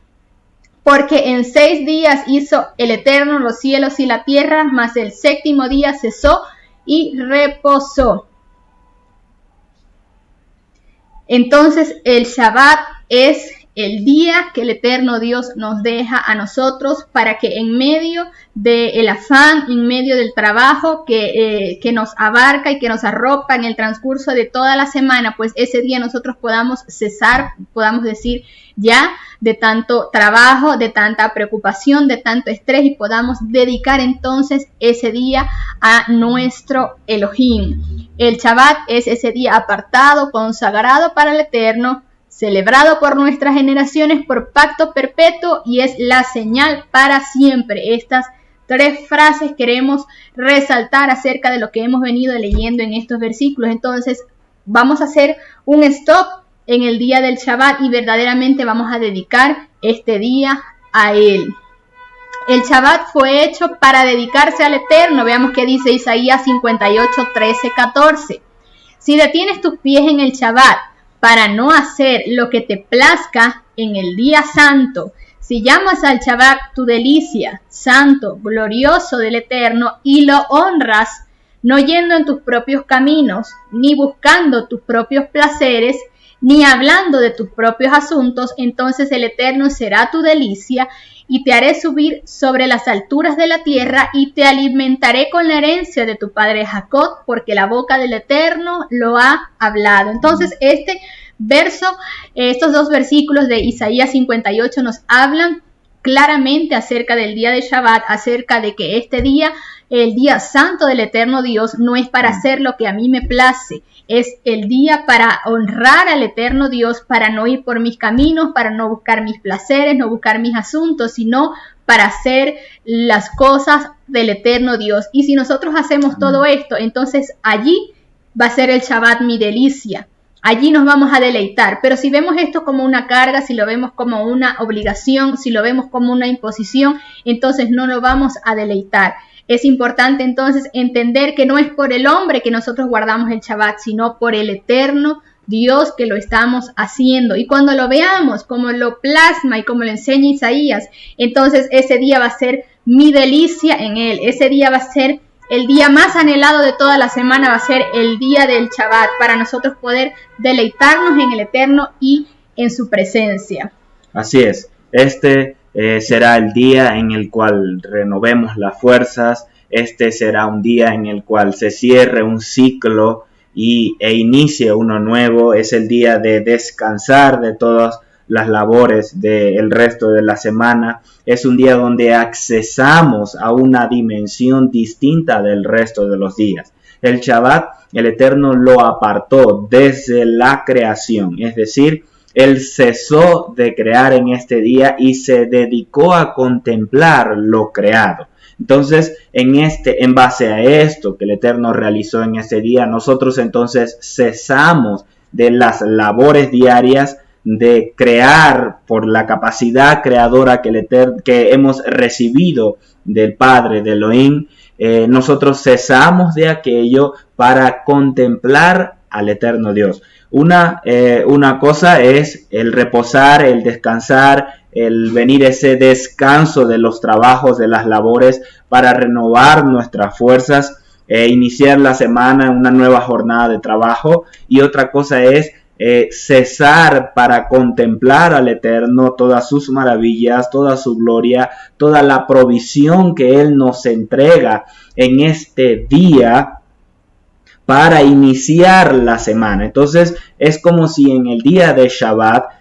porque en 6 días hizo el Eterno los cielos y la tierra, mas el séptimo día cesó y reposó. Entonces el Shabbat es el día que el eterno Dios nos deja a nosotros para que en medio del afán, en medio del trabajo que nos abarca y que nos arropa en el transcurso de toda la semana, pues ese día nosotros podamos cesar, podamos decir ya de tanto trabajo, de tanta preocupación, de tanto estrés, y podamos dedicar entonces ese día a nuestro Elohim. El Shabbat es ese día apartado, consagrado para el eterno, celebrado por nuestras generaciones por pacto perpetuo, y es la señal para siempre. Estas 3 frases queremos resaltar acerca de lo que hemos venido leyendo en estos versículos. Entonces vamos a hacer un stop en el día del Shabbat y verdaderamente vamos a dedicar este día a Él. El Shabbat fue hecho para dedicarse al Eterno. Veamos qué dice Isaías 58, 13, 14. Si detienes tus pies en el Shabbat para no hacer lo que te plazca en el día santo, si llamas al Shabbat tu delicia, santo, glorioso del Eterno, y lo honras, no yendo en tus propios caminos, ni buscando tus propios placeres, ni hablando de tus propios asuntos, entonces el Eterno será tu delicia, y te haré subir sobre las alturas de la tierra, y te alimentaré con la herencia de tu padre Jacob, porque la boca del Eterno lo ha hablado. Entonces estos 2 versículos de Isaías 58 nos hablan claramente acerca del día de Shabbat, acerca de que este día, el día santo del eterno Dios, no es para hacer lo que a mí me place, es el día para honrar al eterno Dios, para no ir por mis caminos, para no buscar mis placeres, no buscar mis asuntos, sino para hacer las cosas del eterno Dios. Y si nosotros hacemos todo esto, entonces allí va a ser el Shabbat mi delicia. Allí nos vamos a deleitar. Pero si vemos esto como una carga, si lo vemos como una obligación, si lo vemos como una imposición, entonces no nos vamos a deleitar. Es importante entonces entender que no es por el hombre que nosotros guardamos el Shabbat, sino por el eterno Dios que lo estamos haciendo. Y cuando lo veamos como lo plasma y como lo enseña Isaías, entonces ese día va a ser mi delicia en él. Ese día va a ser el día más anhelado de toda la semana, va a ser el día del Shabbat, para nosotros poder deleitarnos en el Eterno y en su presencia. Así es, será el día en el cual renovemos las fuerzas, será un día en el cual se cierre un ciclo e inicie uno nuevo. Es el día de descansar de todas las labores del resto de la semana. Es un día donde accesamos a una dimensión distinta del resto de los días. El Shabbat, el Eterno lo apartó desde la creación, es decir, Él cesó de crear en este día y se dedicó a contemplar lo creado. Entonces, en base a esto que el Eterno realizó en ese día, nosotros entonces cesamos de las labores diarias de crear por la capacidad creadora que hemos recibido del Padre, de Elohim, nosotros cesamos de aquello para contemplar al eterno Dios. Una cosa es el reposar, el descansar, el venir ese descanso de los trabajos, de las labores, para renovar nuestras fuerzas, iniciar la semana en una nueva jornada de trabajo. Y otra cosa es cesar para contemplar al Eterno, todas sus maravillas, toda su gloria, toda la provisión que Él nos entrega en este día para iniciar la semana. Entonces es como si en el día de Shabbat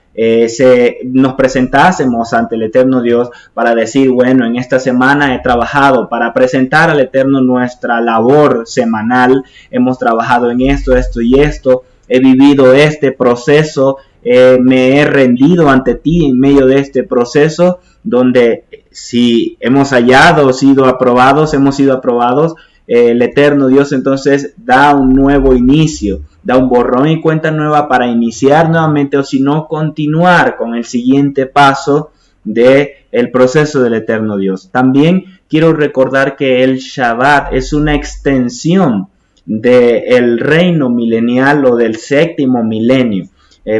nos presentásemos ante el eterno Dios para decir, bueno, en esta semana he trabajado para presentar al eterno nuestra labor semanal, hemos trabajado en esto y esto, he vivido este proceso, me he rendido ante ti en medio de este proceso, donde si hemos sido aprobados, el eterno Dios entonces da un nuevo inicio, da un borrón y cuenta nueva para iniciar nuevamente, o si no, continuar con el siguiente paso del proceso del eterno Dios. También quiero recordar que el Shabbat es una extensión del reino milenial o del séptimo milenio.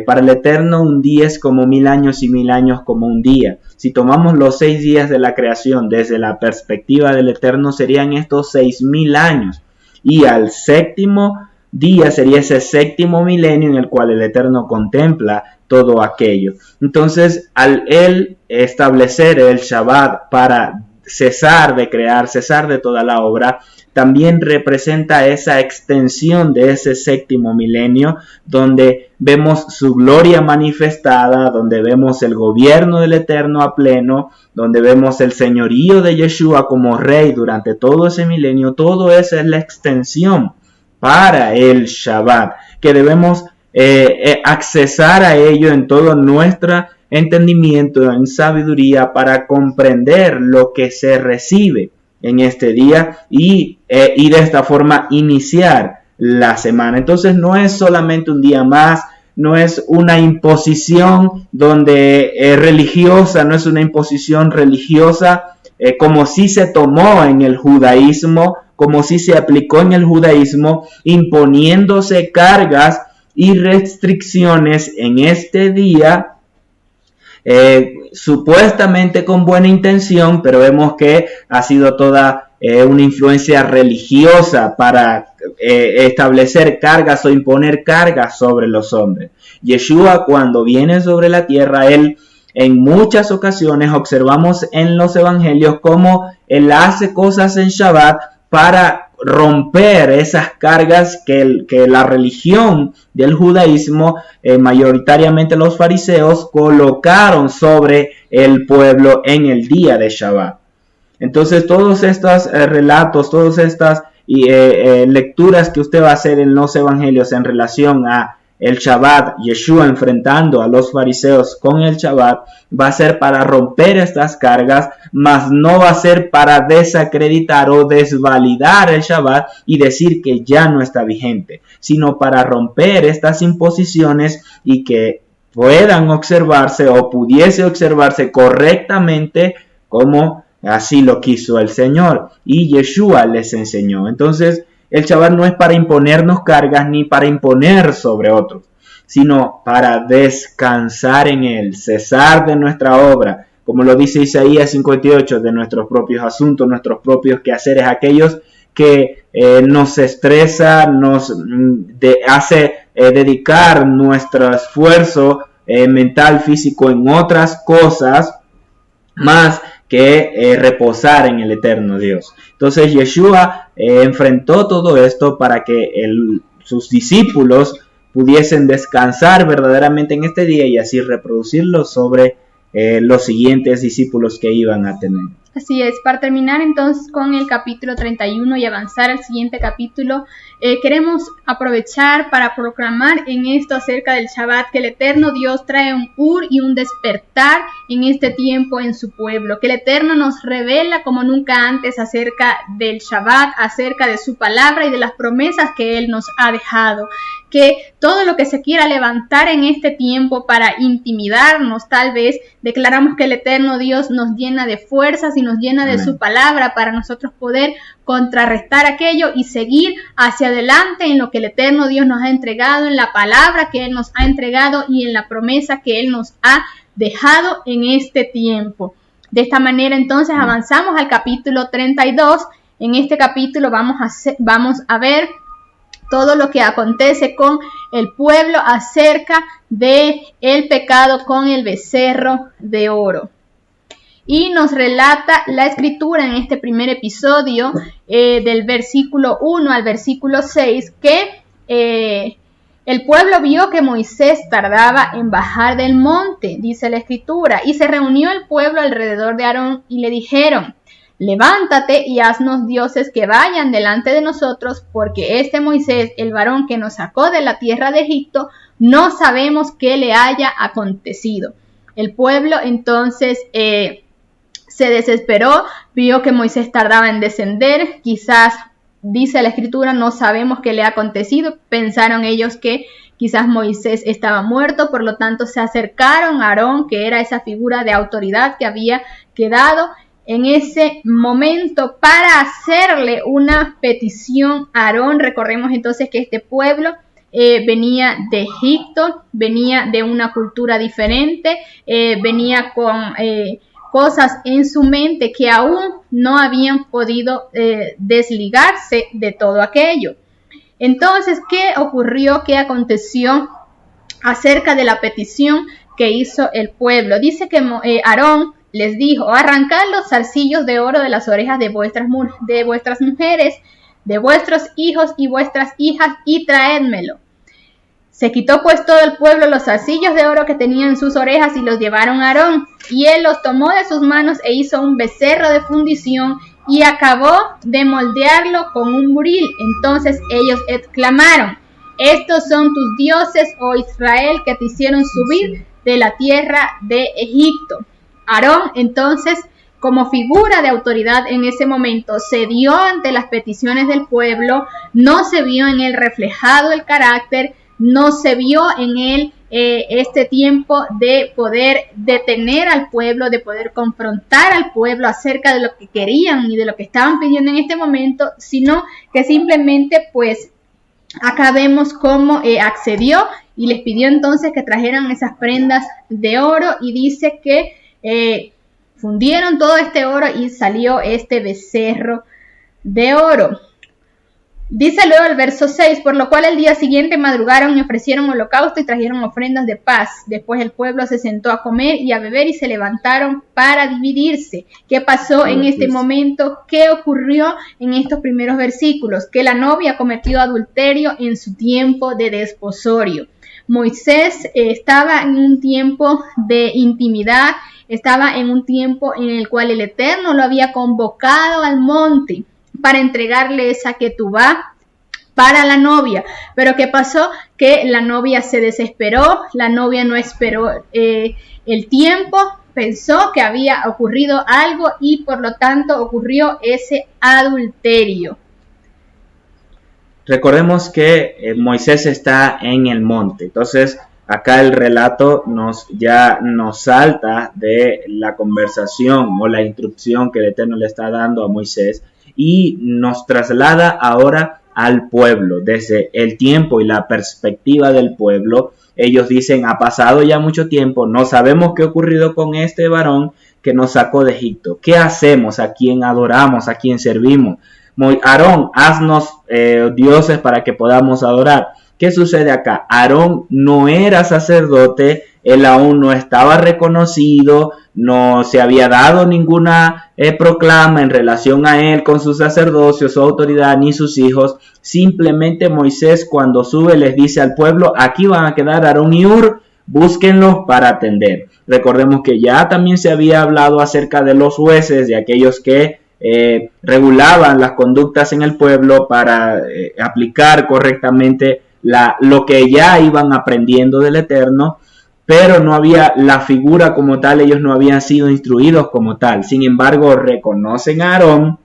Para el Eterno un día es como 1000 años y 1000 años como un día. Si tomamos los 6 días de la creación desde la perspectiva del Eterno, serían estos 6000 años. Y al séptimo día sería ese séptimo milenio en el cual el Eterno contempla todo aquello. Entonces, al Él establecer el Shabbat para cesar de crear, cesar de toda la obra, también representa esa extensión de ese séptimo milenio, donde vemos su gloria manifestada, donde vemos el gobierno del Eterno a pleno, donde vemos el señorío de Yeshua como rey durante todo ese milenio. Todo eso es la extensión para el Shabbat, que debemos accesar a ello en todo nuestro entendimiento, en sabiduría, para comprender lo que se recibe en este día y de esta forma iniciar la semana. Entonces no es solamente un día más, no es una imposición religiosa, no es una imposición religiosa como si se tomó en el judaísmo, como si se aplicó en el judaísmo, imponiéndose cargas y restricciones en este día, supuestamente con buena intención, pero vemos que ha sido toda una influencia religiosa para establecer cargas o imponer cargas sobre los hombres. Yeshua, cuando viene sobre la tierra, Él en muchas ocasiones observamos en los evangelios cómo Él hace cosas en Shabbat para romper esas cargas que la religión del judaísmo, mayoritariamente los fariseos, colocaron sobre el pueblo en el día de Shabbat. Entonces todos estos relatos, todas estas lecturas que usted va a hacer en los evangelios en relación a el Shabbat, Yeshua enfrentando a los fariseos con el Shabbat, va a ser para romper estas cargas, mas no va a ser para desacreditar o desvalidar el Shabbat y decir que ya no está vigente, sino para romper estas imposiciones y que puedan observarse o pudiese observarse correctamente como así lo quiso el Señor y Yeshua les enseñó. Entonces, el Shabbat no es para imponernos cargas ni para imponer sobre otros, sino para descansar en Él, cesar de nuestra obra, como lo dice Isaías 58, de nuestros propios asuntos, nuestros propios quehaceres, aquellos que nos estresa, nos hace dedicar nuestro esfuerzo mental, físico en otras cosas, más que reposar en el eterno Dios. Entonces Yeshua enfrentó todo esto para que sus discípulos pudiesen descansar verdaderamente en este día y así reproducirlo sobre los siguientes discípulos que iban a tener. Así es, para terminar entonces con el capítulo 31 y avanzar al siguiente capítulo, queremos aprovechar para proclamar en esto acerca del Shabbat que el eterno Dios trae un y un despertar en este tiempo en su pueblo, que el eterno nos revela como nunca antes acerca del Shabbat, acerca de su palabra y de las promesas que Él nos ha dejado, que todo lo que se quiera levantar en este tiempo para intimidarnos, tal vez declaramos que el eterno Dios nos llena de fuerzas y nos llena de su palabra para nosotros poder contrarrestar aquello y seguir hacia adelante en lo que el eterno Dios nos ha entregado, en la palabra que Él nos ha entregado y en la promesa que Él nos ha dejado en este tiempo. De esta manera entonces avanzamos al capítulo 32. En este capítulo vamos a ver todo lo que acontece con el pueblo acerca de el pecado con el becerro de oro. Y nos relata la escritura en este primer episodio del versículo 1 al versículo 6 que el pueblo vio que Moisés tardaba en bajar del monte, dice la escritura, y se reunió el pueblo alrededor de Aarón y le dijeron: levántate y haznos dioses que vayan delante de nosotros, porque este Moisés, el varón que nos sacó de la tierra de Egipto, no sabemos qué le haya acontecido. El pueblo entonces se desesperó, vio que Moisés tardaba en descender, quizás, dice la escritura, no sabemos qué le ha acontecido, pensaron ellos que quizás Moisés estaba muerto, por lo tanto se acercaron a Aarón, que era esa figura de autoridad que había quedado en ese momento para hacerle una petición a Aarón. Recordemos entonces que este pueblo venía de Egipto, venía de una cultura diferente, venía con cosas en su mente que aún no habían podido desligarse de todo aquello. Entonces, ¿qué ocurrió? ¿Qué aconteció acerca de la petición que hizo el pueblo? Dice que Aarón les dijo: arrancad los zarcillos de oro de las orejas de vuestras mujeres, de vuestros hijos y vuestras hijas, y traédmelo. Se quitó pues todo el pueblo los zarcillos de oro que tenían en sus orejas y los llevaron a Aarón, y él los tomó de sus manos e hizo un becerro de fundición y acabó de moldearlo con un buril. Entonces ellos exclamaron: estos son tus dioses, oh Israel, que te hicieron subir de la tierra de Egipto. Aarón entonces, como figura de autoridad en ese momento, cedió ante las peticiones del pueblo, no se vio en él reflejado el carácter, no se vio en él este tiempo de poder detener al pueblo, de poder confrontar al pueblo acerca de lo que querían y de lo que estaban pidiendo en este momento, sino que simplemente pues acá vemos cómo accedió y les pidió entonces que trajeran esas prendas de oro, y dice que fundieron todo este oro y salió este becerro de oro. Dice luego el verso 6, por lo cual el día siguiente madrugaron y ofrecieron holocausto y trajeron ofrendas de paz. Después el pueblo se sentó a comer y a beber y se levantaron para dividirse. ¿Qué pasó en este momento? ¿Qué ocurrió en estos primeros versículos? Que la novia cometió adulterio en su tiempo de desposorio. Moisés estaba en un tiempo de intimidad, estaba en un tiempo en el cual el Eterno lo había convocado al monte para entregarle esa ketubá para la novia. Pero ¿qué pasó? Que la novia se desesperó, la novia no esperó el tiempo, pensó que había ocurrido algo y por lo tanto ocurrió ese adulterio. Recordemos que Moisés está en el monte, entonces acá el relato ya nos salta de la conversación o la instrucción que el Eterno le está dando a Moisés y nos traslada ahora al pueblo, desde el tiempo y la perspectiva del pueblo. Ellos dicen: ha pasado ya mucho tiempo, no sabemos qué ha ocurrido con este varón que nos sacó de Egipto. ¿Qué hacemos? ¿A quién adoramos? ¿A quién servimos? Aarón, haznos dioses para que podamos adorar. ¿Qué sucede acá? Aarón no era sacerdote, él aún no estaba reconocido, no se había dado ninguna proclama en relación a él con su sacerdocio, su autoridad, ni sus hijos. Simplemente Moisés, cuando sube, les dice al pueblo: aquí van a quedar Aarón y Hur, búsquenlos para atender. Recordemos que ya también se había hablado acerca de los jueces, de aquellos que regulaban las conductas en el pueblo para aplicar correctamente lo que ya iban aprendiendo del Eterno, pero no había la figura como tal, ellos no habían sido instruidos como tal. Sin embargo, reconocen a Aarón,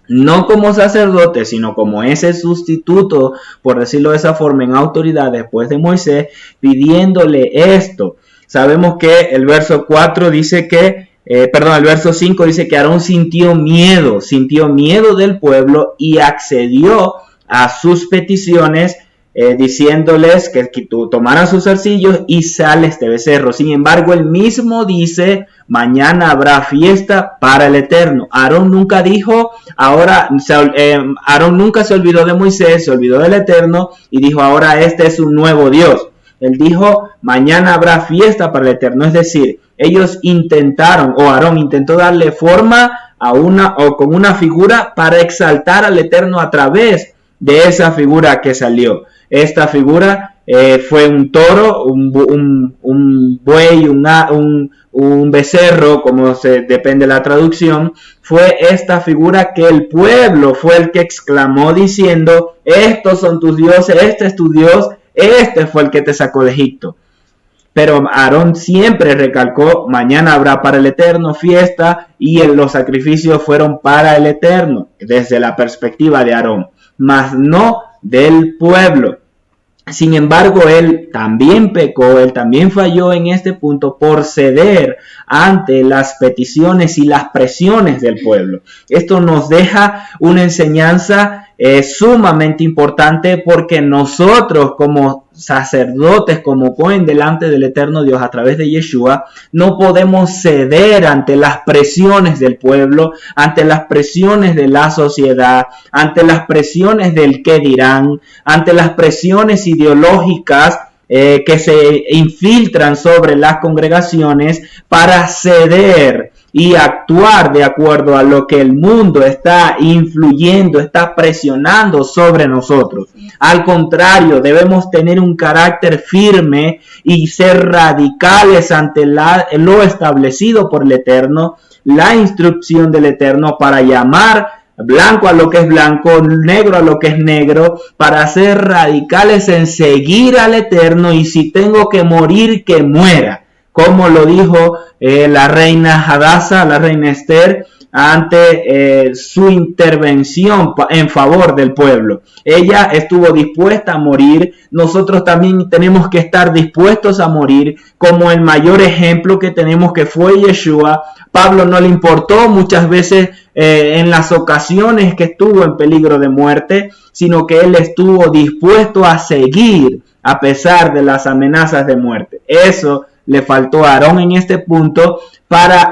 no como sacerdote, sino como ese sustituto, por decirlo de esa forma, en autoridad después de Moisés, pidiéndole esto. Sabemos que el verso 4 dice que, el verso 5 dice que Aarón sintió miedo del pueblo y accedió a sus peticiones, diciéndoles que tomaran sus zarcillos y sal este becerro. Sin embargo, él mismo dice, mañana habrá fiesta para el Eterno. Aarón nunca dijo, Aarón nunca se olvidó de Moisés, se olvidó del Eterno y dijo, ahora este es un nuevo Dios. Él dijo, mañana habrá fiesta para el Eterno. Es decir, ellos intentaron, o Aarón intentó darle forma con una figura para exaltar al Eterno a través de esa figura que salió. Esta figura fue un toro, un buey, un becerro, como depende de la traducción. Fue esta figura que el pueblo fue el que exclamó diciendo, estos son tus dioses, este es tu Dios, este fue el que te sacó de Egipto. Pero Aarón siempre recalcó, mañana habrá para el Eterno fiesta, y los sacrificios fueron para el Eterno, desde la perspectiva de Aarón, mas no del pueblo. Sin embargo, él también pecó, él también falló en este punto por ceder ante las peticiones y las presiones del pueblo. Esto nos deja una enseñanza sumamente importante, porque nosotros como sacerdotes, como Cohen delante del eterno Dios a través de Yeshua, no podemos ceder ante las presiones del pueblo, ante las presiones de la sociedad, ante las presiones del qué dirán, ante las presiones ideológicas que se infiltran sobre las congregaciones, para ceder y actuar de acuerdo a lo que el mundo está influyendo, está presionando sobre nosotros. Al contrario, debemos tener un carácter firme y ser radicales ante lo establecido por el Eterno, la instrucción del Eterno, para llamar blanco a lo que es blanco, negro a lo que es negro, para ser radicales en seguir al Eterno, y si tengo que morir, que muera, como lo dijo la reina Hadassah, la reina Esther, ante su intervención en favor del pueblo. Ella estuvo dispuesta a morir. Nosotros también tenemos que estar dispuestos a morir, como el mayor ejemplo que tenemos, que fue Yeshua. Pablo no le importó muchas veces en las ocasiones que estuvo en peligro de muerte, sino que él estuvo dispuesto a seguir a pesar de las amenazas de muerte. Eso le faltó a Aarón en este punto,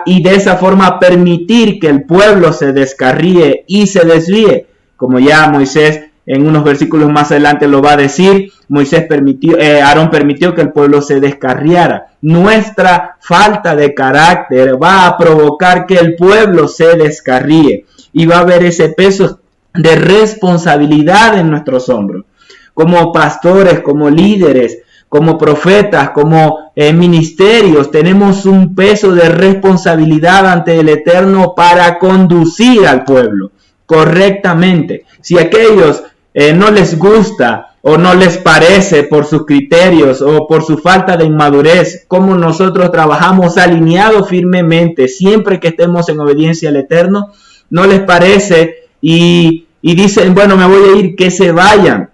y de esa forma permitir que el pueblo se descarríe y se desvíe, como ya Moisés en unos versículos más adelante lo va a decir. Aarón permitió que el pueblo se descarriara. Nuestra falta de carácter va a provocar que el pueblo se descarríe, y va a haber ese peso de responsabilidad en nuestros hombros, como pastores, como líderes, como profetas, como ministerios. Tenemos un peso de responsabilidad ante el Eterno para conducir al pueblo correctamente. Si a aquellos no les gusta o no les parece, por sus criterios o por su falta de inmadurez, como nosotros trabajamos alineados firmemente, siempre que estemos en obediencia al Eterno, no les parece y dicen, bueno, me voy a ir, que se vayan.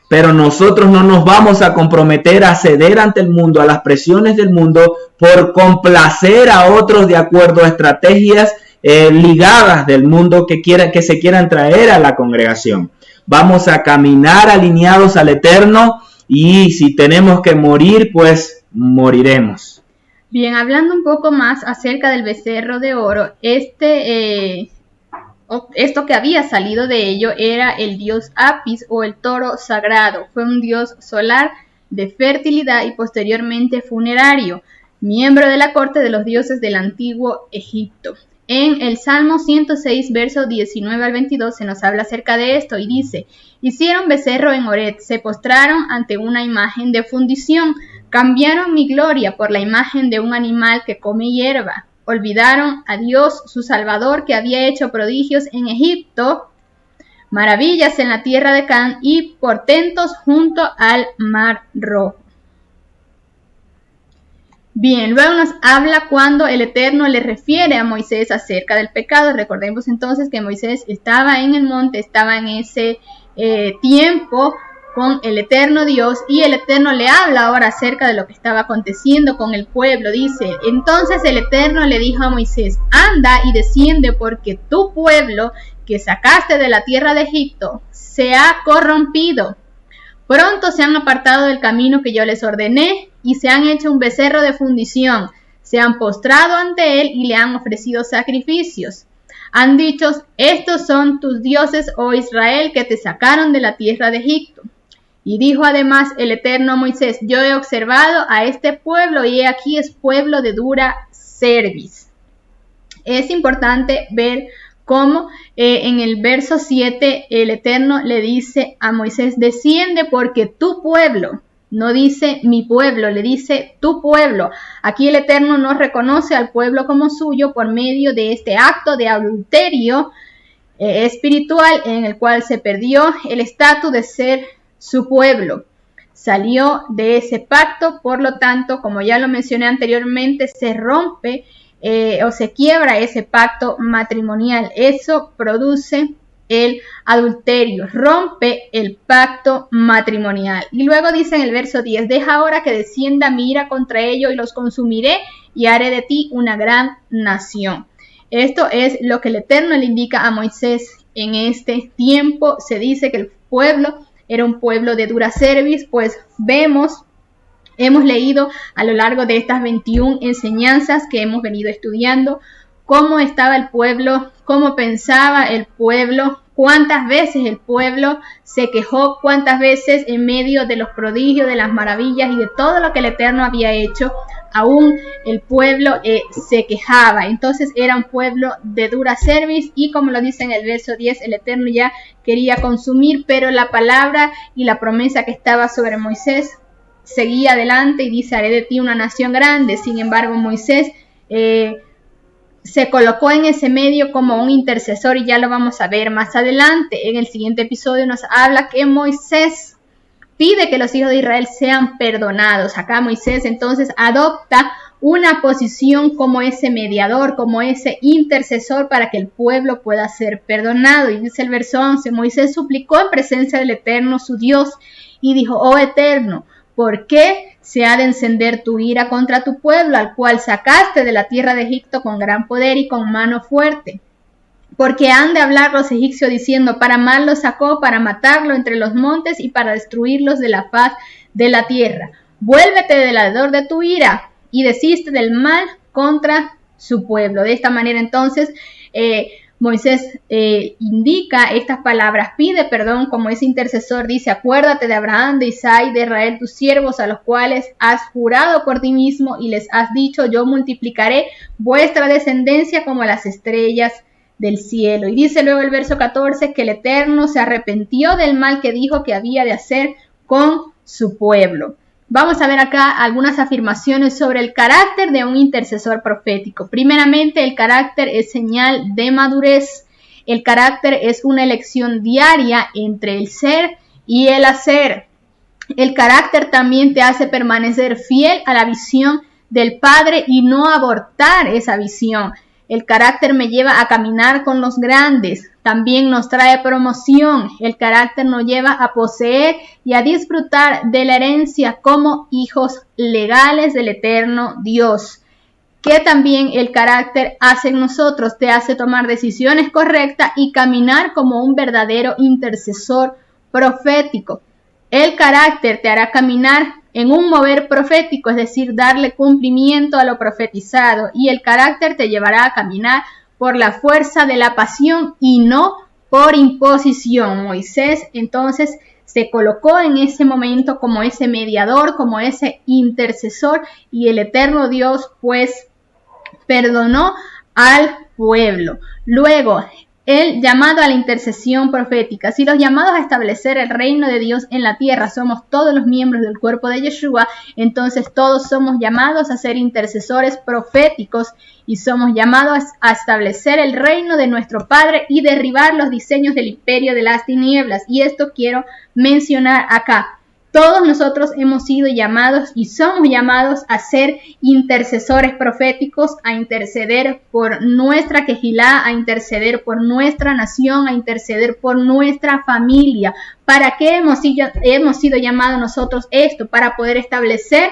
Pero nosotros no nos vamos a comprometer a ceder ante el mundo, a las presiones del mundo, por complacer a otros de acuerdo a estrategias ligadas del mundo que se quieran traer a la congregación. Vamos a caminar alineados al Eterno, y si tenemos que morir, pues moriremos. Bien, hablando un poco más acerca del becerro de oro, esto que había salido de ello era el dios Apis, o el toro sagrado. Fue un dios solar de fertilidad y posteriormente funerario, miembro de la corte de los dioses del antiguo Egipto. En el Salmo 106, versos 19 al 22, se nos habla acerca de esto y dice: hicieron becerro en Oret, se postraron ante una imagen de fundición, cambiaron mi gloria por la imagen de un animal que come hierba. Olvidaron a Dios, su Salvador, que había hecho prodigios en Egipto, maravillas en la tierra de Canaán y portentos junto al Mar Rojo. Bien, luego nos habla cuando el Eterno le refiere a Moisés acerca del pecado. Recordemos entonces que Moisés estaba en el monte, estaba en ese tiempo con el Eterno Dios, y el Eterno le habla ahora acerca de lo que estaba aconteciendo con el pueblo. Dice: entonces el Eterno le dijo a Moisés: anda y desciende, porque tu pueblo que sacaste de la tierra de Egipto se ha corrompido. Pronto se han apartado del camino que yo les ordené, y se han hecho un becerro de fundición, se han postrado ante él y le han ofrecido sacrificios. Han dicho: estos son tus dioses, oh Israel, que te sacaron de la tierra de Egipto. Y dijo además el Eterno a Moisés: yo he observado a este pueblo, y he aquí es pueblo de dura cerviz. Es importante ver cómo en el verso 7 el Eterno le dice a Moisés: desciende, porque tu pueblo, no dice mi pueblo, le dice tu pueblo. Aquí el Eterno no reconoce al pueblo como suyo por medio de este acto de adulterio espiritual, en el cual se perdió el estatus de ser su pueblo. Salió de ese pacto, por lo tanto, como ya lo mencioné anteriormente, se rompe o se quiebra ese pacto matrimonial. Eso produce el adulterio, rompe el pacto matrimonial. Y luego dice en el verso 10: deja ahora que descienda mi ira contra ellos, y los consumiré, y haré de ti una gran nación. Esto es lo que el Eterno le indica a Moisés en este tiempo. Se dice que el pueblo era un pueblo de dura cerviz, pues hemos leído a lo largo de estas 21 enseñanzas que hemos venido estudiando cómo estaba el pueblo, cómo pensaba el pueblo, cuántas veces el pueblo se quejó, cuántas veces en medio de los prodigios, de las maravillas y de todo lo que el Eterno había hecho, aún el pueblo se quejaba. Entonces era un pueblo de dura cerviz, y como lo dice en el verso 10, el Eterno ya quería consumir, pero la palabra y la promesa que estaba sobre Moisés seguía adelante, y dice: haré de ti una nación grande. Sin embargo, Moisés se colocó en ese medio como un intercesor, y ya lo vamos a ver más adelante. En el siguiente episodio nos habla que Moisés pide que los hijos de Israel sean perdonados. Acá Moisés entonces adopta una posición como ese mediador, como ese intercesor, para que el pueblo pueda ser perdonado. Y dice el verso 11: Moisés suplicó en presencia del Eterno su Dios, y dijo: oh Eterno, ¿por qué se ha de encender tu ira contra tu pueblo, al cual sacaste de la tierra de Egipto con gran poder y con mano fuerte? Porque han de hablar los egipcios diciendo: para mal lo sacó, para matarlo entre los montes y para destruirlos de la faz de la tierra. Vuélvete del ardor de tu ira y desiste del mal contra su pueblo. De esta manera entonces Moisés indica estas palabras, pide perdón como ese intercesor. Dice: acuérdate de Abraham, de Isaac, de Israel, tus siervos, a los cuales has jurado por ti mismo, y les has dicho: yo multiplicaré vuestra descendencia como las estrellas del cielo. Y dice luego el verso 14 que el Eterno se arrepintió del mal que dijo que había de hacer con su pueblo. Vamos a ver acá algunas afirmaciones sobre el carácter de un intercesor profético. Primeramente, el carácter es señal de madurez. El carácter es una elección diaria entre el ser y el hacer. El carácter también te hace permanecer fiel a la visión del Padre y no abortar esa visión. El carácter me lleva a caminar con los grandes. También nos trae promoción. El carácter nos lleva a poseer y a disfrutar de la herencia como hijos legales del Eterno Dios. Que también el carácter hace en nosotros, te hace tomar decisiones correctas y caminar como un verdadero intercesor profético. El carácter te hará caminar en un mover profético, es decir, darle cumplimiento a lo profetizado, y el carácter te llevará a caminar por la fuerza de la pasión y no por imposición. Moisés entonces se colocó en ese momento como ese mediador, como ese intercesor, y el Eterno Dios pues perdonó al pueblo. Luego, el llamado a la intercesión profética. Si los llamados a establecer el reino de Dios en la tierra somos todos los miembros del cuerpo de Yeshua, entonces todos somos llamados a ser intercesores proféticos y somos llamados a establecer el reino de nuestro Padre y derribar los diseños del imperio de las tinieblas. Y esto quiero mencionar acá. Todos nosotros hemos sido llamados y somos llamados a ser intercesores proféticos, a interceder por nuestra quejilá, a interceder por nuestra nación, a interceder por nuestra familia. ¿Para qué hemos sido llamados nosotros esto? Para poder establecer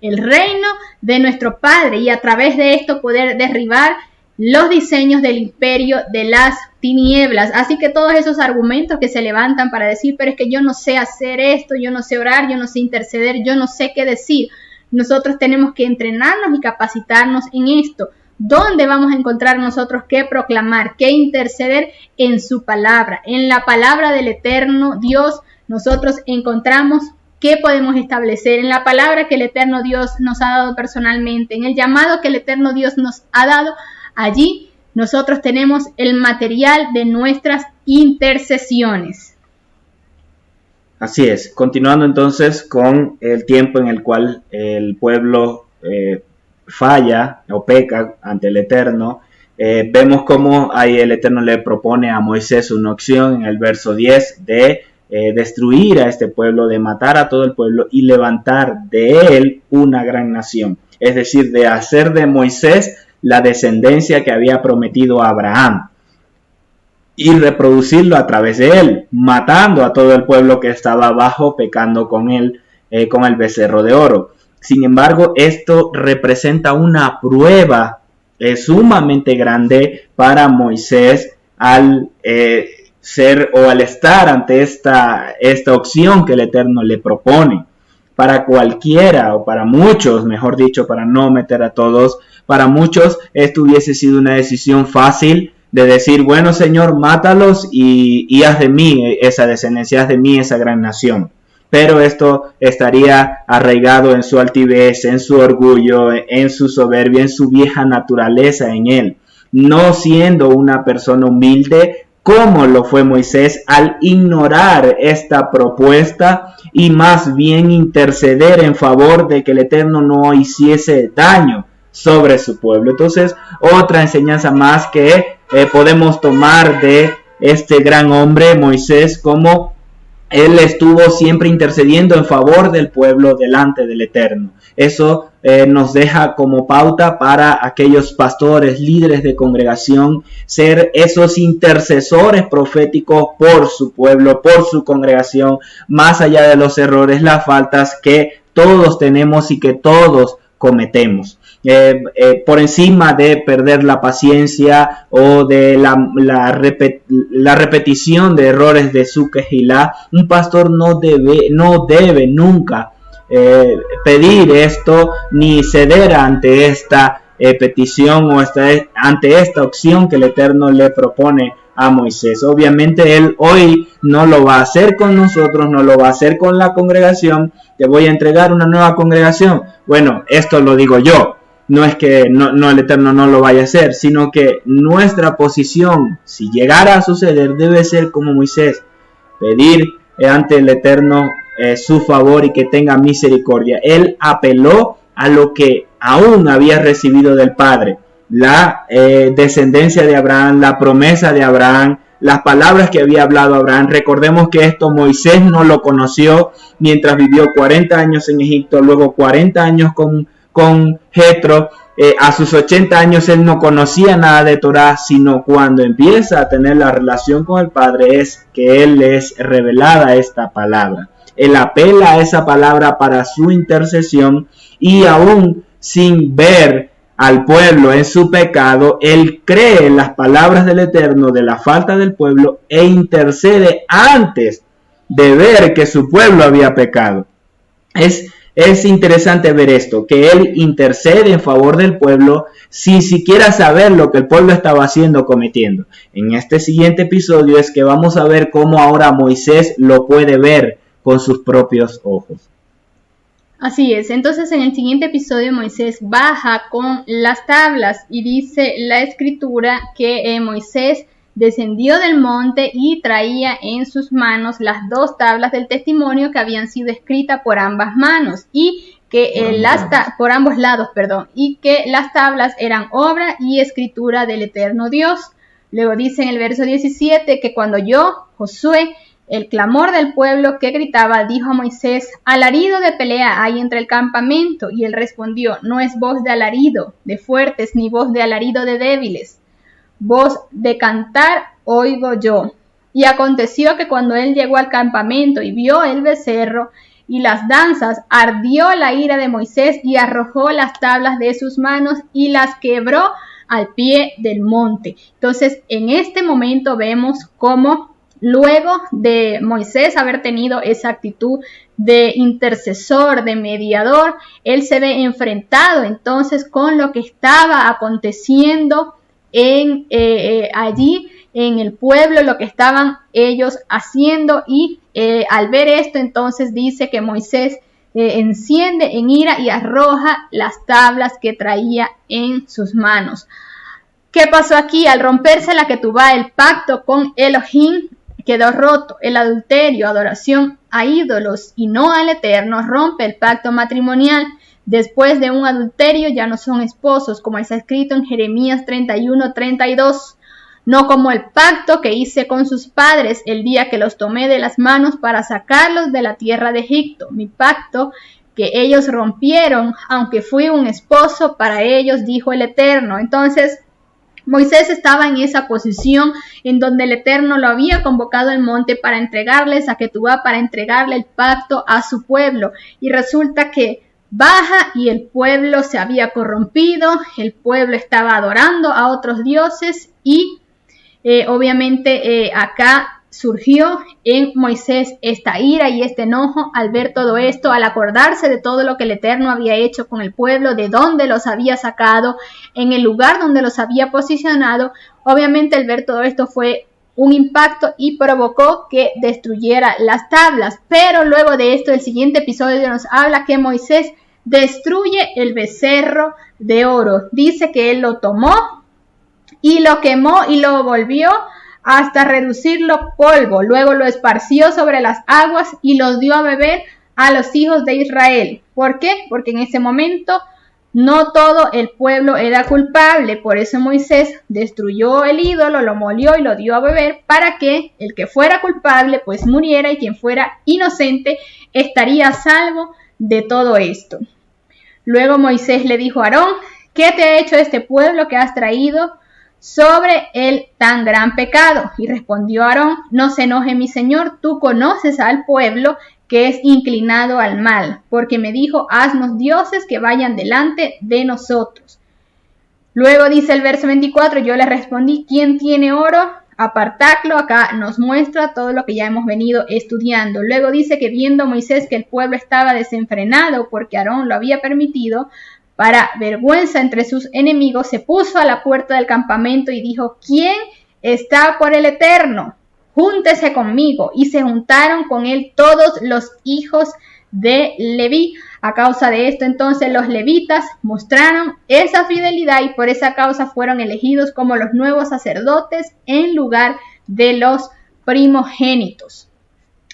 el reino de nuestro Padre y a través de esto poder derribar los diseños del imperio de las tinieblas. Así que todos esos argumentos que se levantan para decir, pero es que yo no sé hacer esto, yo no sé orar, yo no sé interceder, yo no sé qué decir. Nosotros tenemos que entrenarnos y capacitarnos en esto. ¿Dónde vamos a encontrar nosotros qué proclamar, qué interceder? En su palabra, en la palabra del eterno Dios. Nosotros encontramos qué podemos establecer en la palabra que el eterno Dios nos ha dado personalmente, en el llamado que el eterno Dios nos ha dado. Allí nosotros tenemos el material de nuestras intercesiones. Así es. Continuando entonces con el tiempo en el cual el pueblo falla o peca ante el Eterno, vemos cómo ahí el Eterno le propone a Moisés una opción en el verso 10 de destruir a este pueblo, de matar a todo el pueblo y levantar de él una gran nación. Es decir, de hacer de Moisés la descendencia que había prometido a Abraham y reproducirlo a través de él, matando a todo el pueblo que estaba abajo, pecando con él, con el becerro de oro. Sin embargo, esto representa una prueba sumamente grande para Moisés al al estar ante esta opción que el Eterno le propone. Para cualquiera, o para muchos, mejor dicho, para no meter a todos, para muchos esto hubiese sido una decisión fácil de decir, bueno, Señor, mátalos y haz de mí esa descendencia, haz de mí esa gran nación. Pero esto estaría arraigado en su altivez, en su orgullo, en su soberbia, en su vieja naturaleza en él, no siendo una persona humilde como lo fue Moisés al ignorar esta propuesta y más bien interceder en favor de que el Eterno no hiciese daño sobre su pueblo. Entonces, otra enseñanza más que podemos tomar de este gran hombre Moisés, como él estuvo siempre intercediendo en favor del pueblo delante del Eterno. Eso nos deja como pauta para aquellos pastores, líderes de congregación, ser esos intercesores proféticos por su pueblo, por su congregación, más allá de los errores, las faltas que todos tenemos y que todos cometemos. Por encima de perder la paciencia o de la repetición de errores de su quejilá, un pastor no debe nunca pedir esto ni ceder ante esta petición o ante esta opción que el Eterno le propone a Moisés. Obviamente él hoy no lo va a hacer con nosotros, no lo va a hacer con la congregación. Te voy a entregar una nueva congregación. Bueno, esto lo digo yo. No es que el Eterno no lo vaya a hacer, sino que nuestra posición, si llegara a suceder, debe ser como Moisés, pedir ante el Eterno su favor y que tenga misericordia. Él apeló a lo que aún había recibido del Padre, la descendencia de Abraham, la promesa de Abraham, las palabras que había hablado Abraham. Recordemos que esto Moisés no lo conoció mientras vivió 40 años en Egipto, luego 40 años con Jetro. A sus 80 años él no conocía nada de Torah, sino cuando empieza a tener la relación con el Padre es que él es revelada esta palabra. Él apela a esa palabra para su intercesión y aún sin ver al pueblo en su pecado, él cree en las palabras del Eterno de la falta del pueblo e intercede antes de ver que su pueblo había pecado. Es interesante ver esto, que él intercede en favor del pueblo sin siquiera saber lo que el pueblo estaba haciendo, cometiendo. En este siguiente episodio es que vamos a ver cómo ahora Moisés lo puede ver con sus propios ojos. Así es, entonces en el siguiente episodio Moisés baja con las tablas y dice la escritura que Moisés descendió del monte y traía en sus manos las 2 tablas del testimonio que habían sido escritas por ambas manos y que por ambos lados, y que las tablas eran obra y escritura del eterno Dios. Luego dice en el verso 17 que cuando yo, Josué, el clamor del pueblo que gritaba, dijo a Moisés: alarido de pelea hay entre el campamento. Y él respondió: no es voz de alarido de fuertes, ni voz de alarido de débiles. Voz de cantar oigo yo. Y aconteció que cuando él llegó al campamento y vio el becerro y las danzas, ardió la ira de Moisés y arrojó las tablas de sus manos y las quebró al pie del monte. Entonces, en este momento vemos cómo luego de Moisés haber tenido esa actitud de intercesor, de mediador, él se ve enfrentado entonces con lo que estaba aconteciendo allí en el pueblo, lo que estaban ellos haciendo, y al ver esto entonces dice que Moisés enciende en ira y arroja las tablas que traía en sus manos. ¿Qué pasó aquí? Al romperse la ketubá, el pacto con Elohim, quedó roto. El adulterio, adoración a ídolos y no al Eterno, rompe el pacto matrimonial. Después de un adulterio ya no son esposos, como está escrito en Jeremías 31:32. No como el pacto que hice con sus padres el día que los tomé de las manos para sacarlos de la tierra de Egipto. Mi pacto que ellos rompieron, aunque fui un esposo para ellos, dijo el Eterno. Entonces, Moisés estaba en esa posición en donde el Eterno lo había convocado al monte para entregarles a Ketubá, para entregarle el pacto a su pueblo. Y resulta que baja y el pueblo se había corrompido, el pueblo estaba adorando a otros dioses y obviamente acá surgió en Moisés esta ira y este enojo al ver todo esto, al acordarse de todo lo que el Eterno había hecho con el pueblo, de dónde los había sacado, en el lugar donde los había posicionado. Obviamente al ver todo esto fue un impacto y provocó que destruyera las tablas. Pero luego de esto, el siguiente episodio nos habla que Moisés destruye el becerro de oro. Dice que él lo tomó y lo quemó y lo volvió hasta reducirlo polvo. Luego lo esparció sobre las aguas y los dio a beber a los hijos de Israel. ¿Por qué? Porque en ese momento no todo el pueblo era culpable. Por eso Moisés destruyó el ídolo, lo molió y lo dio a beber para que el que fuera culpable pues muriera y quien fuera inocente estaría a salvo de todo esto. Luego Moisés le dijo a Aarón: ¿qué te ha hecho este pueblo que has traído sobre el tan gran pecado? Y respondió Aarón: no se enoje mi señor, tú conoces al pueblo que es inclinado al mal, porque me dijo: haznos dioses que vayan delante de nosotros. Luego dice el verso 24, yo le respondí: ¿quién tiene oro? Apartadlo. Acá nos muestra todo lo que ya hemos venido estudiando. Luego dice que viendo Moisés que el pueblo estaba desenfrenado porque Aarón lo había permitido, para vergüenza entre sus enemigos, se puso a la puerta del campamento y dijo: ¿quién está por el Eterno? Júntese conmigo. Y se juntaron con él todos los hijos de Leví. A causa de esto, entonces, los levitas mostraron esa fidelidad y por esa causa fueron elegidos como los nuevos sacerdotes en lugar de los primogénitos.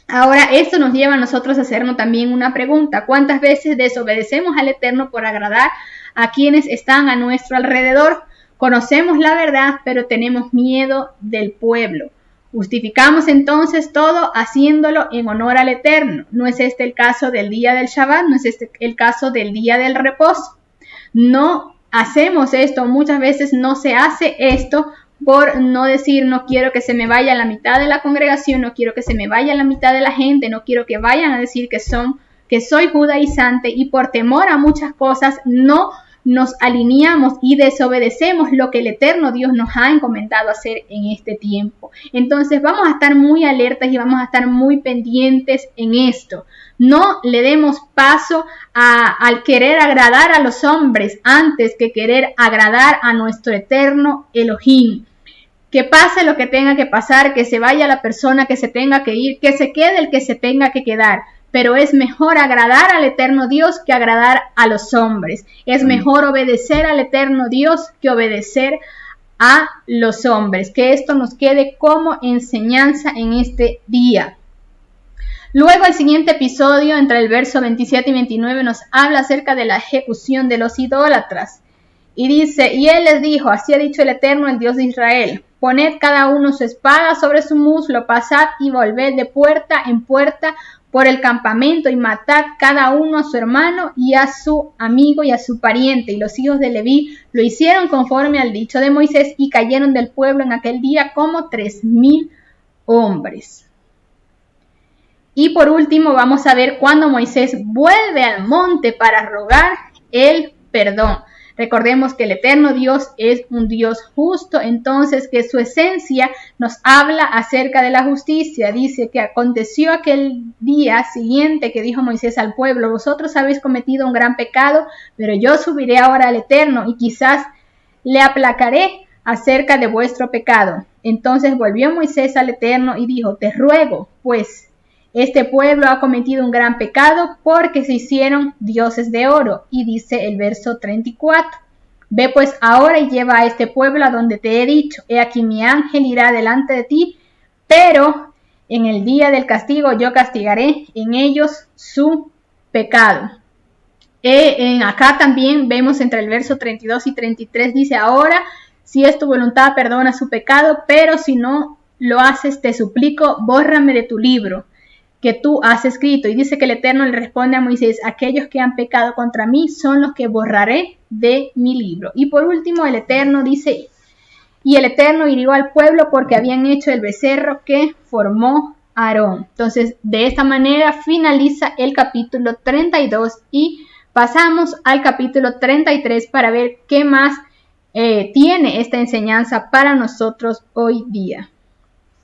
Ahora, esto nos lleva a nosotros a hacernos también una pregunta. ¿Cuántas veces desobedecemos al Eterno por agradar a quienes están a nuestro alrededor? Conocemos la verdad, pero tenemos miedo del pueblo. Justificamos entonces todo haciéndolo en honor al Eterno. ¿No es este el caso del día del Shabbat? ¿No es este el caso del día del reposo? No hacemos esto, muchas veces no se hace esto por no decir: no quiero que se me vaya la mitad de la congregación, no quiero que se me vaya la mitad de la gente, no quiero que vayan a decir que soy judaizante, y por temor a muchas cosas no nos alineamos y desobedecemos lo que el Eterno Dios nos ha encomendado hacer en este tiempo. Entonces vamos a estar muy alertas y vamos a estar muy pendientes en esto. No le demos paso al querer agradar a los hombres antes que querer agradar a nuestro eterno Elohim. Que pase lo que tenga que pasar, que se vaya la persona que se tenga que ir, que se quede el que se tenga que quedar. Pero es mejor agradar al eterno Dios que agradar a los hombres. Es mejor obedecer al eterno Dios que obedecer a los hombres. Que esto nos quede como enseñanza en este día. Luego el siguiente episodio, entre el verso 27 y 29, nos habla acerca de la ejecución de los idólatras. Y dice: y él les dijo: así ha dicho el Eterno, el Dios de Israel, poned cada uno su espada sobre su muslo, pasad y volved de puerta en puerta por el campamento y matad cada uno a su hermano y a su amigo y a su pariente. Y los hijos de Leví lo hicieron conforme al dicho de Moisés y cayeron del pueblo en aquel día como 3,000 hombres. Y por último vamos a ver cuando Moisés vuelve al monte para rogar el perdón. Recordemos que el eterno Dios es un Dios justo, entonces que su esencia nos habla acerca de la justicia. Dice que aconteció aquel día siguiente que dijo Moisés al pueblo: vosotros habéis cometido un gran pecado, pero yo subiré ahora al Eterno y quizás le aplacaré acerca de vuestro pecado. Entonces volvió Moisés al Eterno y dijo: te ruego, pues, este pueblo ha cometido un gran pecado porque se hicieron dioses de oro. Y dice el verso 34. Ve pues ahora y lleva a este pueblo a donde te he dicho. He aquí mi ángel irá delante de ti, pero en el día del castigo yo castigaré en ellos su pecado. Acá también vemos entre el verso 32 y 33 dice: ahora si es tu voluntad perdona su pecado, pero si no lo haces te suplico, bórrame de tu libro que tú has escrito. Y dice que el Eterno le responde a Moisés: aquellos que han pecado contra mí son los que borraré de mi libro. Y por último el Eterno dice: y el Eterno hirió al pueblo porque habían hecho el becerro que formó Aarón. Entonces de esta manera finaliza el capítulo 32 y pasamos al capítulo 33 para ver qué más tiene esta enseñanza para nosotros hoy día.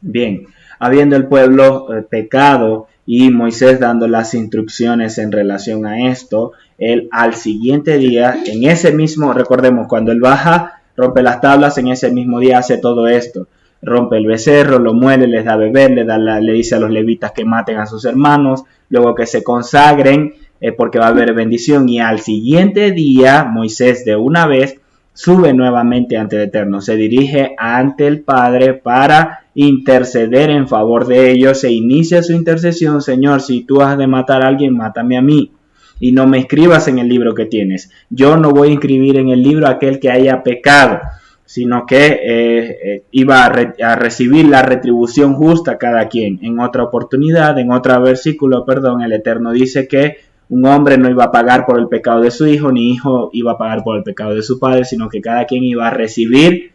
Bien, habiendo el pueblo pecado y Moisés dando las instrucciones en relación a esto, él al siguiente día, en ese mismo, recordemos, cuando él baja, rompe las tablas, en ese mismo día hace todo esto. Rompe el becerro, lo muele, les da a beber, le dice a los levitas que maten a sus hermanos, luego que se consagren porque va a haber bendición. Y al siguiente día, Moisés de una vez sube nuevamente ante el Eterno, se dirige ante el Padre para interceder en favor de ellos, e inicia su intercesión: Señor, si tú has de matar a alguien, mátame a mí, y no me escribas en el libro que tienes. Yo no voy a inscribir en el libro a aquel que haya pecado, sino que iba a recibir la retribución justa cada quien. En otra oportunidad, en otro versículo, el Eterno dice que un hombre no iba a pagar por el pecado de su hijo, ni hijo iba a pagar por el pecado de su padre, sino que cada quien iba a recibir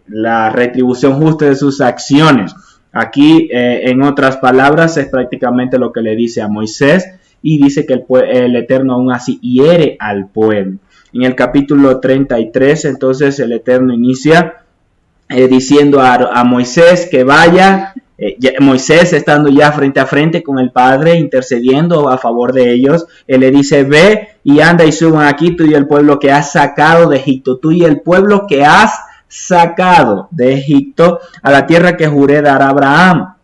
la retribución justa de sus acciones. Aquí, en otras palabras, es prácticamente lo que le dice a Moisés, y dice que el Eterno aún así hiere al pueblo. En el capítulo 33, entonces, el Eterno inicia diciendo a Moisés que vaya. Moisés, estando ya frente a frente con el Padre, intercediendo a favor de ellos, él le dice: ve y anda y suban aquí tú y el pueblo que has sacado de Egipto, tú y el pueblo que has sacado de Egipto, a la tierra que juré dar a Abraham,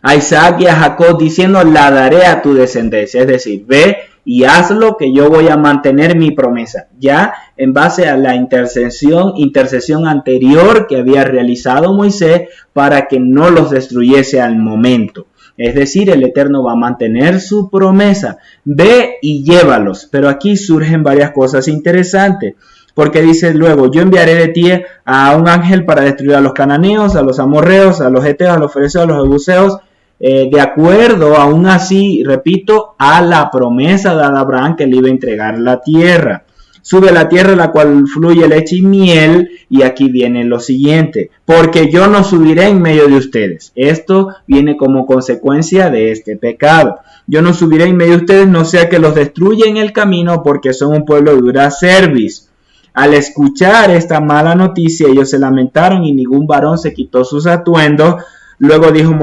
a Isaac y a Jacob, diciendo: la daré a tu descendencia. Es decir, ve y hazlo, que yo voy a mantener mi promesa. Ya en base a la intercesión anterior que había realizado Moisés para que no los destruyese al momento. Es decir, el Eterno va a mantener su promesa. Ve y llévalos. Pero aquí surgen varias cosas interesantes. Porque dice luego: yo enviaré de ti a un ángel para destruir a los cananeos, a los amorreos, a los heteos, a los fereceos, a los jebuseos, de acuerdo, aún así, repito, a la promesa dada a Abraham, que le iba a entregar la tierra. Sube la tierra la cual fluye leche y miel, y aquí viene lo siguiente: porque yo no subiré en medio de ustedes. Esto viene como consecuencia de este pecado. Yo no subiré en medio de ustedes, no sea que los destruya en el camino, porque son un pueblo de dura cerviz. Al escuchar esta mala noticia, ellos se lamentaron y ningún varón se quitó sus atuendos. Luego dijo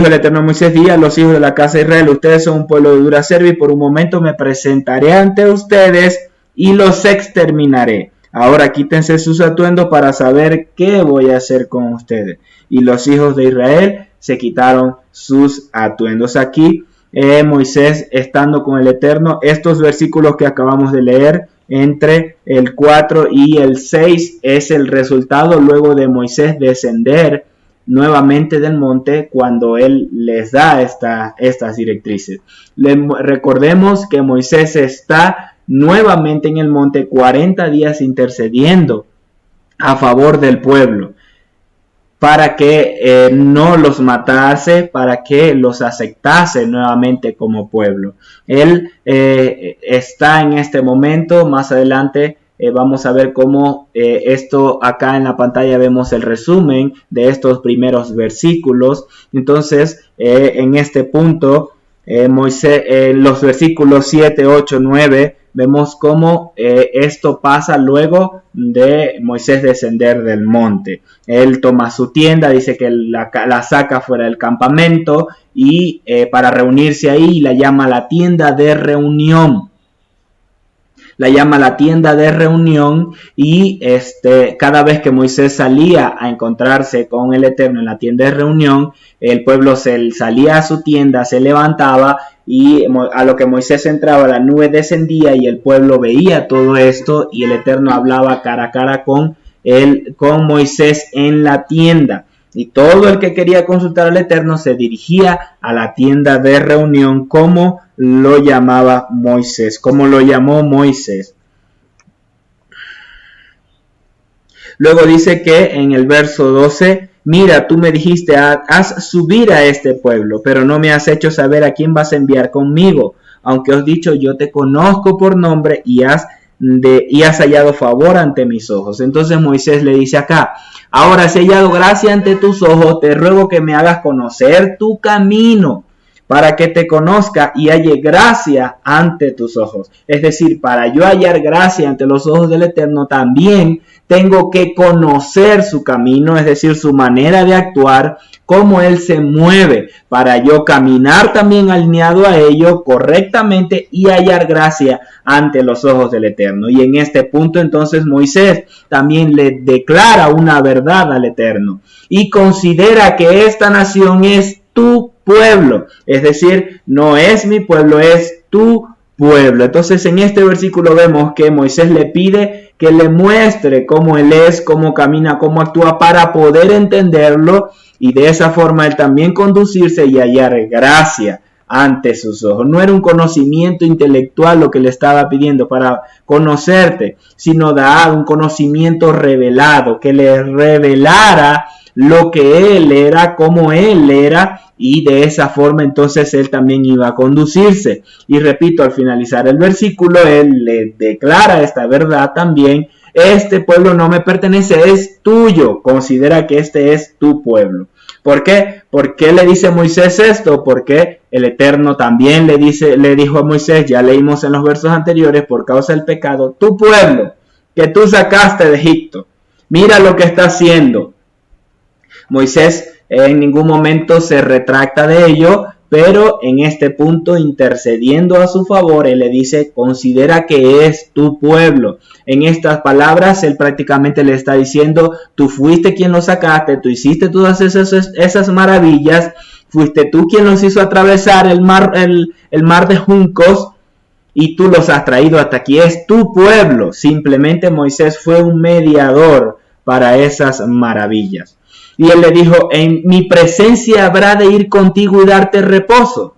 el Eterno a Moisés: di a los hijos de la casa de Israel: ustedes son un pueblo de dura cerviz, por un momento me presentaré ante ustedes y los exterminaré. Ahora quítense sus atuendos para saber qué voy a hacer con ustedes. Y los hijos de Israel se quitaron sus atuendos. Aquí Moisés, estando con el Eterno, estos versículos que acabamos de leer, entre el 4 y el 6, es el resultado luego de Moisés descender nuevamente del monte, cuando él les da estas directrices. Recordemos que Moisés está nuevamente en el monte 40 días intercediendo a favor del pueblo, para que no los matase, para que los aceptase nuevamente como pueblo. Él está en este momento. Más adelante vamos a ver cómo esto acá en la pantalla vemos el resumen de estos primeros versículos. Entonces, en este punto, Moisés, los versículos 7, 8, 9, vemos cómo esto pasa luego de Moisés descender del monte. Él toma su tienda, dice que la saca fuera del campamento y para reunirse ahí la llama la tienda de reunión. La llama la tienda de reunión y cada vez que Moisés salía a encontrarse con el Eterno en la tienda de reunión, el pueblo salía a su tienda, se levantaba y a lo que Moisés entraba la nube descendía y el pueblo veía todo esto y el Eterno hablaba cara a cara con Moisés en la tienda. Y todo el que quería consultar al Eterno se dirigía a la tienda de reunión, como lo llamaba Moisés, como lo llamó Moisés. Luego dice que en el verso 12, mira, tú me dijiste, haz subir a este pueblo, pero no me has hecho saber a quién vas a enviar conmigo, aunque os dicho, yo te conozco por nombre y has hallado favor ante mis ojos. Entonces Moisés le dice acá, ahora si he hallado gracia ante tus ojos, te ruego que me hagas conocer tu camino, para que te conozca y halle gracia ante tus ojos. Es decir, para yo hallar gracia ante los ojos del Eterno, también tengo que conocer su camino, es decir, su manera de actuar, cómo Él se mueve, para yo caminar también alineado a ello correctamente y hallar gracia ante los ojos del Eterno. Y en este punto entonces Moisés también le declara una verdad al Eterno y considera que esta nación es tu pueblo, es decir, no es mi pueblo, es tu pueblo. Entonces en este versículo vemos que Moisés le pide que le muestre cómo él es, cómo camina, cómo actúa, para poder entenderlo y de esa forma él también conducirse y hallar gracia ante sus ojos. No era un conocimiento intelectual lo que le estaba pidiendo para conocerte, sino dar un conocimiento revelado, que le revelara lo que él era, cómo él era, y de esa forma entonces él también iba a conducirse. Y repito, al finalizar el versículo, él le declara esta verdad también: este pueblo no me pertenece, es tuyo, considera que este es tu pueblo. ¿Por qué? ¿Por qué le dice Moisés esto? Porque el Eterno también le dijo a Moisés, ya leímos en los versos anteriores, por causa del pecado, tu pueblo que tú sacaste de Egipto, mira lo que está haciendo. Moisés en ningún momento se retracta de ello, pero en este punto, intercediendo a su favor, él le dice, considera que es tu pueblo. En estas palabras, él prácticamente le está diciendo, tú fuiste quien lo sacaste, tú hiciste todas esas maravillas, fuiste tú quien los hizo atravesar el mar de juncos, y tú los has traído hasta aquí, es tu pueblo. Simplemente Moisés fue un mediador para esas maravillas. Y él le dijo, en mi presencia habrá de ir contigo y darte reposo.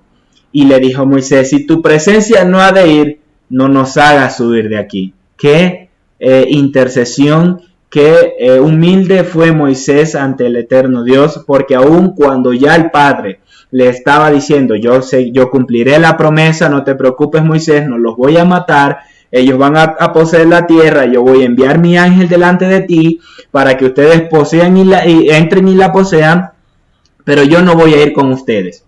Y le dijo Moisés, si tu presencia no ha de ir, no nos hagas subir de aquí. Qué intercesión, qué humilde fue Moisés ante el eterno Dios, porque aun cuando ya el Padre le estaba diciendo, yo cumpliré la promesa, no te preocupes Moisés, no los voy a matar, ellos van a poseer la tierra, yo voy a enviar mi ángel delante de ti para que ustedes posean y entren y la posean, pero yo no voy a ir con ustedes.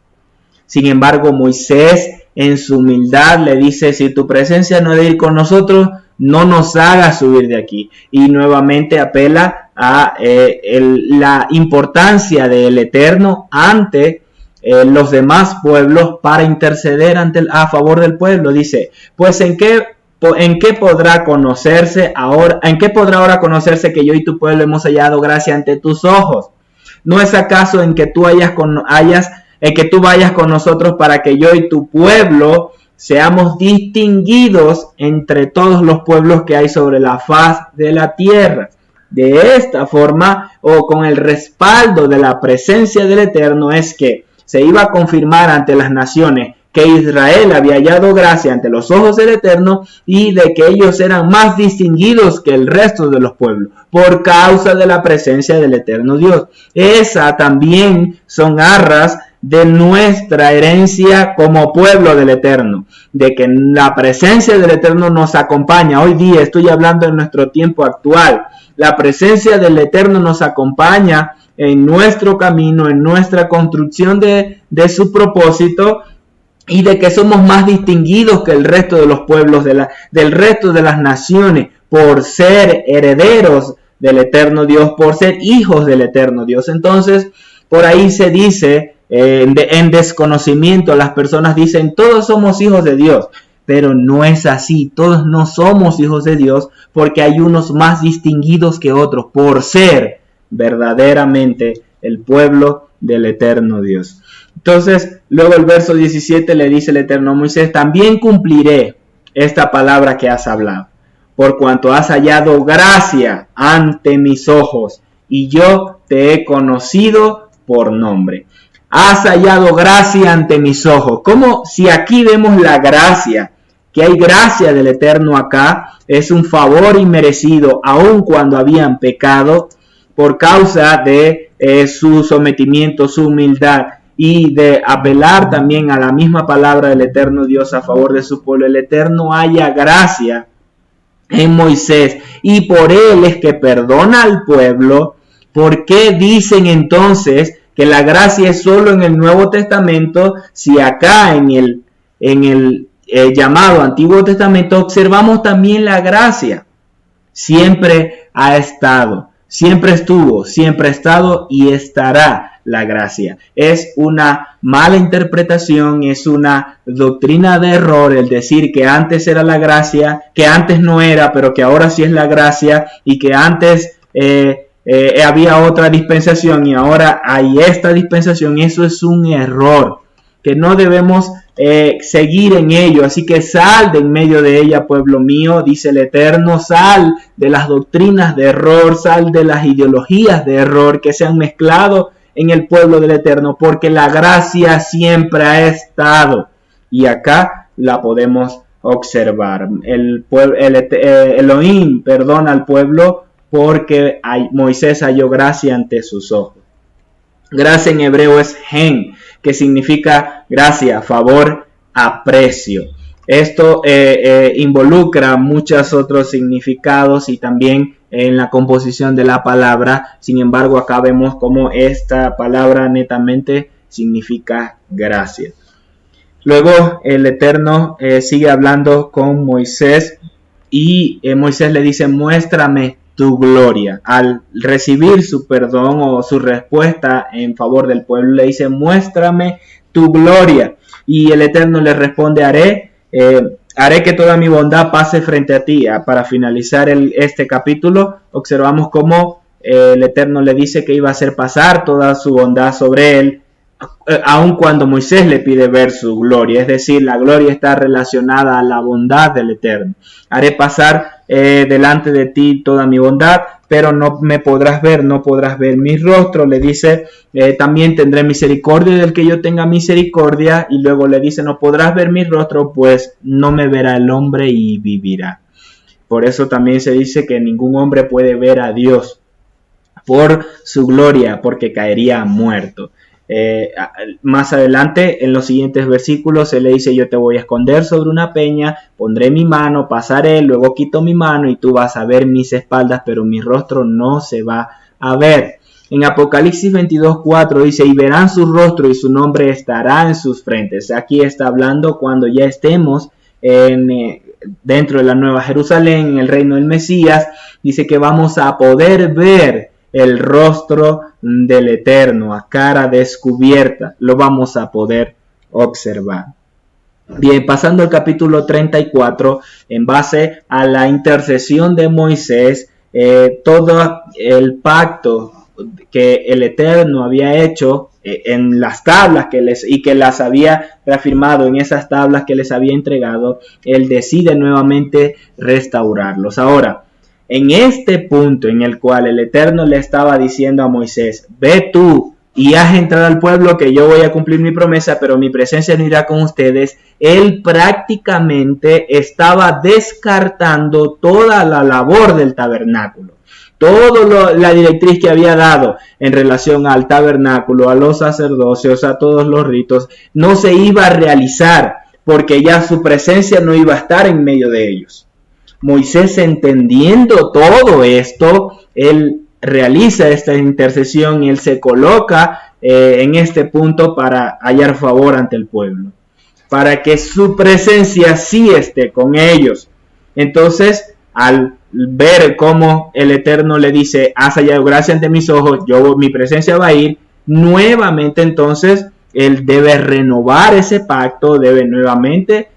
Sin embargo, Moisés en su humildad le dice, si tu presencia no ha de ir con nosotros, no nos hagas subir de aquí. Y nuevamente apela a la importancia del Eterno ante los demás pueblos para interceder a favor del pueblo. Dice, pues ¿en qué podrá ahora conocerse que yo y tu pueblo hemos hallado gracia ante tus ojos? ¿No es acaso en que tú vayas con nosotros para que yo y tu pueblo seamos distinguidos entre todos los pueblos que hay sobre la faz de la tierra? De esta forma, o con el respaldo de la presencia del Eterno, es que se iba a confirmar ante las naciones que Israel había hallado gracia ante los ojos del Eterno y de que ellos eran más distinguidos que el resto de los pueblos por causa de la presencia del Eterno Dios. Esa también son arras de nuestra herencia como pueblo del Eterno, de que la presencia del Eterno nos acompaña. Hoy día estoy hablando en nuestro tiempo actual. La presencia del Eterno nos acompaña en nuestro camino, en nuestra construcción de su propósito, y de que somos más distinguidos que el resto de los pueblos, del resto de las naciones, por ser herederos del Eterno Dios, por ser hijos del Eterno Dios. Entonces, por ahí se dice, en desconocimiento, las personas dicen, todos somos hijos de Dios. Pero no es así, todos no somos hijos de Dios, porque hay unos más distinguidos que otros, por ser verdaderamente el pueblo del Eterno Dios. Entonces, luego el verso 17 le dice el Eterno a Moisés, también cumpliré esta palabra que has hablado, por cuanto has hallado gracia ante mis ojos, y yo te he conocido por nombre. Has hallado gracia ante mis ojos. Como si aquí vemos la gracia, que hay gracia del Eterno acá, es un favor inmerecido, aun cuando habían pecado, por causa de su sometimiento, su humildad, y de apelar también a la misma palabra del Eterno Dios a favor de su pueblo. El Eterno halla gracia en Moisés, y por él es que perdona al pueblo. ¿Por qué dicen entonces que la gracia es solo en el Nuevo Testamento, si acá en el llamado Antiguo Testamento observamos también la gracia? Siempre ha estado, siempre estuvo, siempre ha estado y estará la gracia. Es una mala interpretación, es una doctrina de error el decir que antes era la gracia, que antes no era, pero que ahora sí es la gracia, y que antes había otra dispensación y ahora hay esta dispensación. Eso es un error que no debemos seguir en ello. Así que sal de en medio de ella, pueblo mío, dice el Eterno. Sal de las doctrinas de error, sal de las ideologías de error que se han mezclado en el pueblo del Eterno, porque la gracia siempre ha estado, y acá la podemos observar. Elohim perdona al pueblo porque Moisés halló gracia ante sus ojos. Gracia en hebreo es gen, que significa gracia, favor, aprecio. Esto involucra muchos otros significados y también en la composición de la palabra. Sin embargo, acá vemos cómo esta palabra netamente significa gracia. Luego el Eterno sigue hablando con Moisés, y Moisés le dice, muéstrame tu gloria. Al recibir su perdón o su respuesta en favor del pueblo, le dice, muéstrame tu gloria. Y el Eterno le responde, haré que toda mi bondad pase frente a ti. Para finalizar este capítulo, observamos cómo el Eterno le dice que iba a hacer pasar toda su bondad sobre él, aun cuando Moisés le pide ver su gloria. Es decir, la gloria está relacionada a la bondad del Eterno. Haré pasar delante de ti toda mi bondad, pero no me podrás ver, no podrás ver mi rostro. Le dice, también tendré misericordia del que yo tenga misericordia. Y luego le dice, no podrás ver mi rostro, pues no me verá el hombre y vivirá. Por eso también se dice que ningún hombre puede ver a Dios por su gloria, porque caería muerto. Más adelante en los siguientes versículos se le dice, yo te voy a esconder sobre una peña, pondré mi mano, pasaré, luego quito mi mano y tú vas a ver mis espaldas, pero mi rostro no se va a ver. En Apocalipsis 22:4 dice, y verán su rostro y su nombre estará en sus frentes. Aquí está hablando cuando ya estemos dentro de la Nueva Jerusalén, en el reino del Mesías. Dice que vamos a poder ver el rostro del Eterno a cara descubierta, lo vamos a poder observar. Bien, pasando al capítulo 34, en base a la intercesión de Moisés, todo el pacto que el Eterno había hecho en las tablas que las había reafirmado en esas tablas que les había entregado, él decide nuevamente restaurarlos. Ahora, en este punto en el cual el Eterno le estaba diciendo a Moisés, ve tú y haz entrar al pueblo que yo voy a cumplir mi promesa, pero mi presencia no irá con ustedes. Él prácticamente estaba descartando toda la labor del tabernáculo. Toda la directriz que había dado en relación al tabernáculo, a los sacerdocios, a todos los ritos, no se iba a realizar porque ya su presencia no iba a estar en medio de ellos. Moisés, entendiendo todo esto, él realiza esta intercesión y él se coloca en este punto para hallar favor ante el pueblo, para que su presencia sí esté con ellos. Entonces, al ver cómo el Eterno le dice, has hallado gracia ante mis ojos, mi presencia va a ir, nuevamente entonces él debe renovar ese pacto, debe nuevamente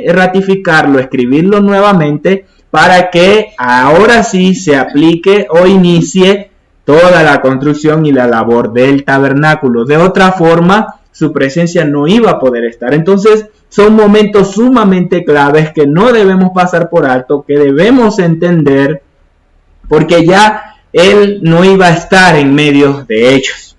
ratificarlo, escribirlo nuevamente, para que ahora sí se aplique o inicie toda la construcción y la labor del tabernáculo. De otra forma, su presencia no iba a poder estar. Entonces, son momentos sumamente claves que no debemos pasar por alto, que debemos entender, porque ya él no iba a estar en medio de ellos.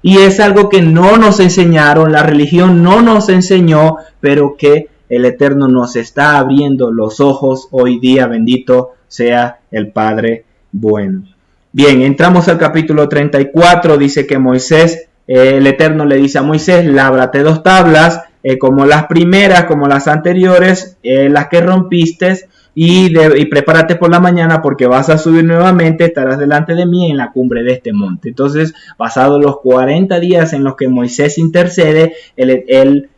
Y es algo que no nos enseñaron, la religión no nos enseñó, pero que el Eterno nos está abriendo los ojos hoy día. Bendito sea el Padre bueno. Bien, entramos al capítulo 34. Dice que Moisés, el Eterno le dice a Moisés, lábrate 2 tablas, como las primeras, como las anteriores, las que rompiste, y prepárate por la mañana porque vas a subir nuevamente, estarás delante de mí en la cumbre de este monte. Entonces, pasados los 40 días en los que Moisés intercede, él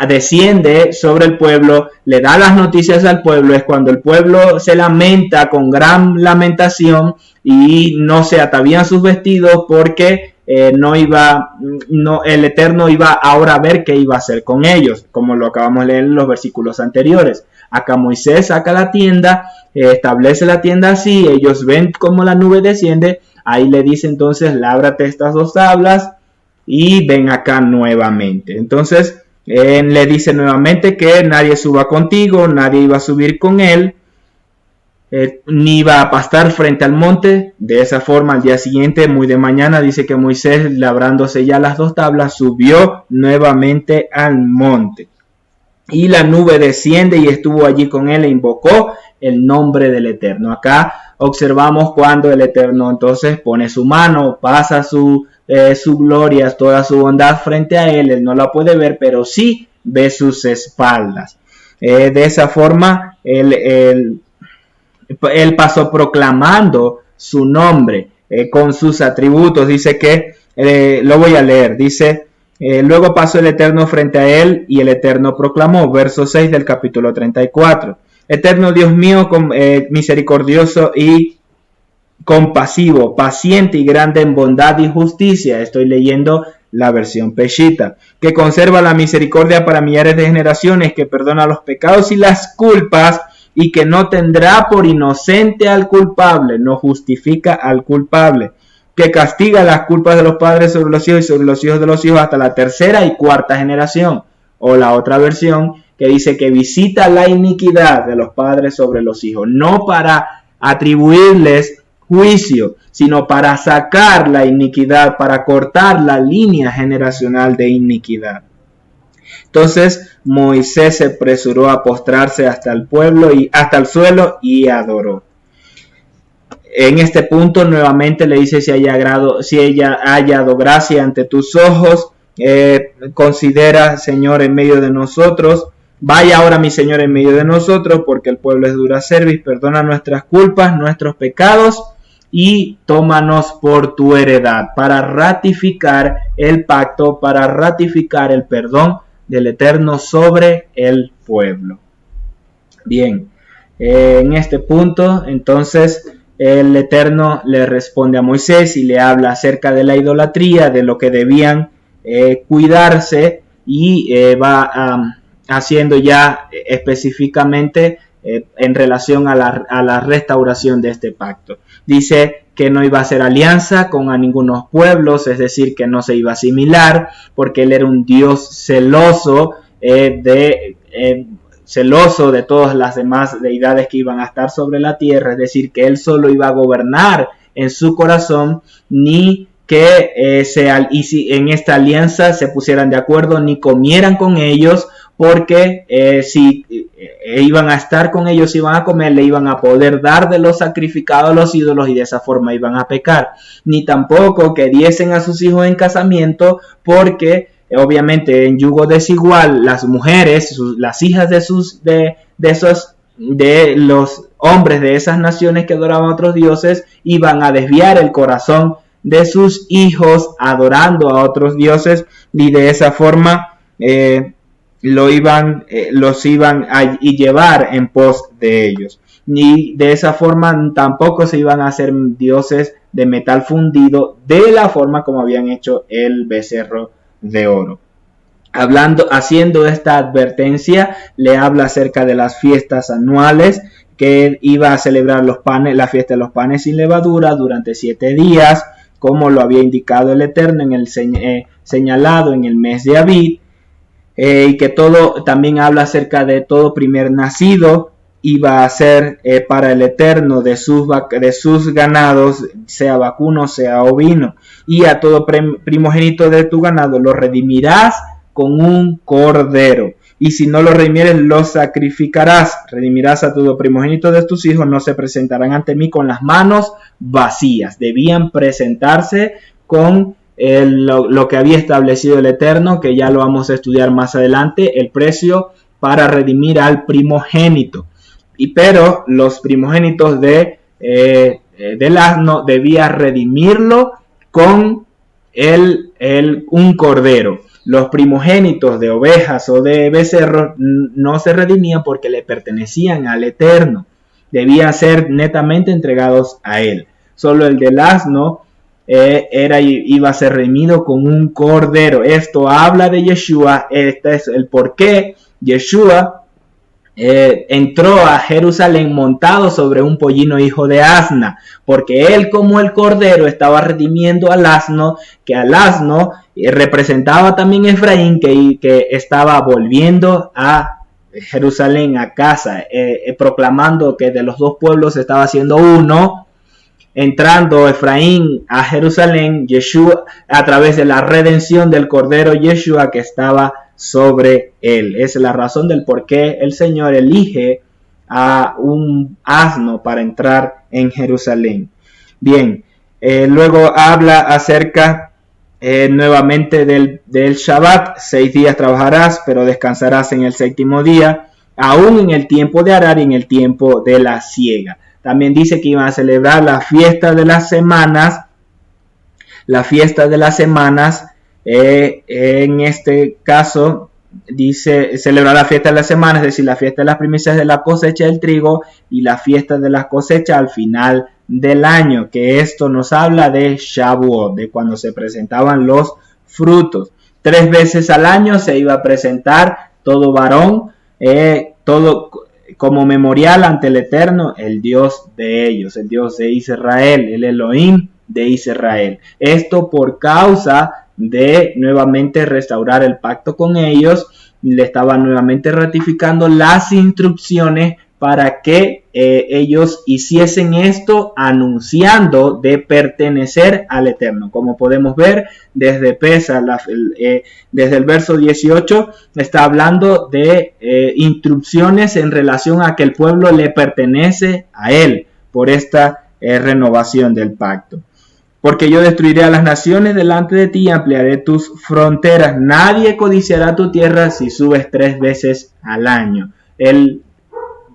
desciende sobre el pueblo, le da las noticias al pueblo. Es cuando el pueblo se lamenta con gran lamentación y no se atavían sus vestidos porque el Eterno iba ahora a ver qué iba a hacer con ellos, como lo acabamos de leer en los versículos anteriores. Acá Moisés saca la tienda, establece la tienda así, ellos ven cómo la nube desciende, ahí le dice entonces, lábrate estas 2 tablas y ven acá nuevamente. Entonces, le dice nuevamente que nadie suba contigo, nadie iba a subir con él, ni iba a pastar frente al monte. De esa forma, al día siguiente, muy de mañana, dice que Moisés, labrándose ya las 2 tablas, subió nuevamente al monte. Y la nube desciende y estuvo allí con él e invocó el nombre del Eterno. Acá observamos cuando el Eterno entonces pone su mano, pasa su gloria, toda su bondad frente a él no la puede ver, pero sí ve sus espaldas. De esa forma, él pasó proclamando su nombre con sus atributos. Dice que, lo voy a leer, dice, luego pasó el Eterno frente a él y el Eterno proclamó, verso 6 del capítulo 34. Eterno Dios mío, misericordioso y compasivo, paciente y grande en bondad y justicia. Estoy leyendo la versión Peshita, que conserva la misericordia para millares de generaciones, que perdona los pecados y las culpas, y que no tendrá por inocente al culpable, no justifica al culpable, que castiga las culpas de los padres sobre los hijos y sobre los hijos de los hijos hasta la 3ª y 4ª generación. O la otra versión que dice que visita la iniquidad de los padres sobre los hijos, no para atribuirles juicio, sino para sacar la iniquidad, para cortar la línea generacional de iniquidad. Entonces Moisés se apresuró a postrarse hasta el suelo y adoró. En este punto nuevamente le dice, si ella ha hallado gracia ante tus ojos, considera, Señor, en medio de nosotros. Vaya ahora mi Señor en medio de nosotros, porque el pueblo es dura cerviz. Perdona nuestras culpas, nuestros pecados, y tómanos por tu heredad, para ratificar el pacto, para ratificar el perdón del Eterno sobre el pueblo. Bien, en este punto, entonces, el Eterno le responde a Moisés y le habla acerca de la idolatría, de lo que debían cuidarse, y va haciendo ya específicamente en relación a la restauración de este pacto. Dice que no iba a hacer alianza con ningunos pueblos, es decir, que no se iba a asimilar, porque él era un Dios celoso celoso de todas las demás deidades que iban a estar sobre la tierra, es decir, que él solo iba a gobernar en su corazón, ni que en esta alianza se pusieran de acuerdo ni comieran con ellos, porque si iban a estar con ellos, iban a comer, le iban a poder dar de los sacrificados a los ídolos y de esa forma iban a pecar. Ni tampoco que diesen a sus hijos en casamiento, porque obviamente en yugo desigual las mujeres, las hijas de los hombres de esas naciones que adoraban a otros dioses, iban a desviar el corazón de sus hijos adorando a otros dioses, y de esa forma los iban a llevar en pos de ellos. Y de esa forma tampoco se iban a hacer dioses de metal fundido de la forma como habían hecho el becerro de oro. Haciendo esta advertencia, le habla acerca de las fiestas anuales, que iba a celebrar la fiesta de los panes sin levadura durante 7 días, como lo había indicado el Eterno señalado en el mes de Abib, y que también habla acerca de todo primer nacido iba a ser para el Eterno de sus ganados, sea vacuno, sea ovino, y a todo primogénito de tu ganado lo redimirás con un cordero, y si no lo redimieres, lo sacrificarás. Redimirás a todo primogénito de tus hijos, no se presentarán ante mí con las manos vacías. Debían presentarse con lo que había establecido el Eterno, que ya lo vamos a estudiar más adelante, el precio para redimir al primogénito. Pero los primogénitos del asno debía redimirlo con un cordero. Los primogénitos de ovejas o de becerros no se redimían porque le pertenecían al Eterno. Debían ser netamente entregados a él. Solo el del asno iba a ser redimido con un cordero. Esto habla de Yeshua. Este es el por qué Yeshua entró a Jerusalén montado sobre un pollino hijo de asna, porque él, como el cordero, estaba redimiendo al asno, que al asno representaba también Efraín, que estaba volviendo a Jerusalén, a casa, proclamando que de los dos pueblos se estaba haciendo uno. Entrando Efraín a Jerusalén, Yeshua, a través de la redención del cordero Yeshua que estaba sobre él. Es la razón del por qué el Señor elige a un asno para entrar en Jerusalén. Bien, luego habla acerca nuevamente del Shabbat. 6 días trabajarás, pero descansarás en el 7º día, aún en el tiempo de arar y en el tiempo de la siega. También dice que iban a celebrar la fiesta de las semanas. La fiesta de las semanas, en este caso, dice celebrar la fiesta de las semanas, es decir, la fiesta de las primicias de la cosecha del trigo y la fiesta de las cosechas al final del año, que esto nos habla de Shavuot, de cuando se presentaban los frutos. 3 veces al año se iba a presentar todo varón, todo como memorial ante el Eterno, el Dios de ellos, el Dios de Israel, el Elohim de Israel. Esto por causa de nuevamente restaurar el pacto con ellos. Le estaban nuevamente ratificando las instrucciones para que ellos hiciesen esto, anunciando de pertenecer al Eterno. Como podemos ver desde desde el verso 18 está hablando de instrucciones en relación a que el pueblo le pertenece a él por esta renovación del pacto. Porque yo destruiré a las naciones delante de ti y ampliaré tus fronteras. Nadie codiciará tu tierra si subes 3 veces al año. El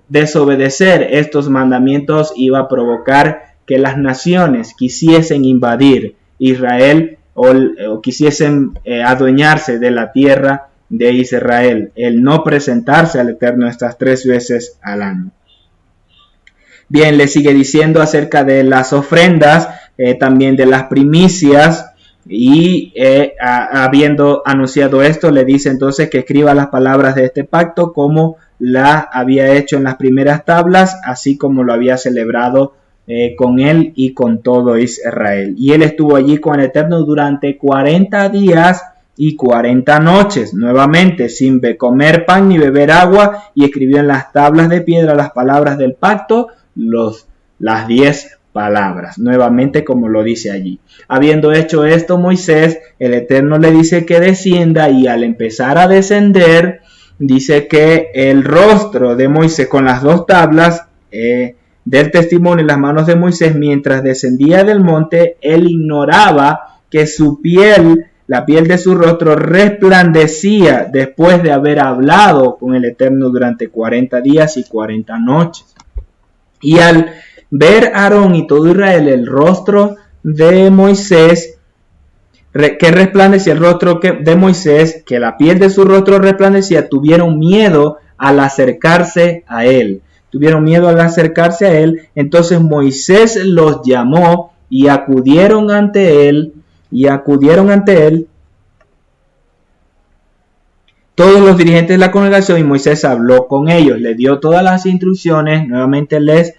desobedecer estos mandamientos iba a provocar que las naciones quisiesen invadir Israel o quisiesen adueñarse de la tierra de Israel. El no presentarse al Eterno estas 3 veces al año. Bien, le sigue diciendo acerca de las ofrendas, también de las primicias, y habiendo anunciado esto, le dice entonces que escriba las palabras de este pacto como la había hecho en las primeras tablas, así como lo había celebrado con él y con todo Israel. Y él estuvo allí con el Eterno durante 40 días y 40 noches, nuevamente sin comer pan ni beber agua, y escribió en las tablas de piedra las palabras del pacto, las 10 palabras, nuevamente como lo dice allí. Habiendo hecho esto Moisés, el Eterno le dice que descienda, y al empezar a descender, dice que el rostro de Moisés con las dos tablas del testimonio en las manos de Moisés, mientras descendía del monte, él ignoraba que su piel, la piel de su rostro, resplandecía después de haber hablado con el Eterno durante 40 días y 40 noches. Y al ver Aarón y todo Israel el rostro de Moisés, que resplandecía el rostro de Moisés, que la piel de su rostro resplandecía, tuvieron miedo al acercarse a él. Entonces Moisés los llamó y acudieron ante él todos los dirigentes de la congregación, y Moisés habló con ellos, les dio todas las instrucciones, nuevamente les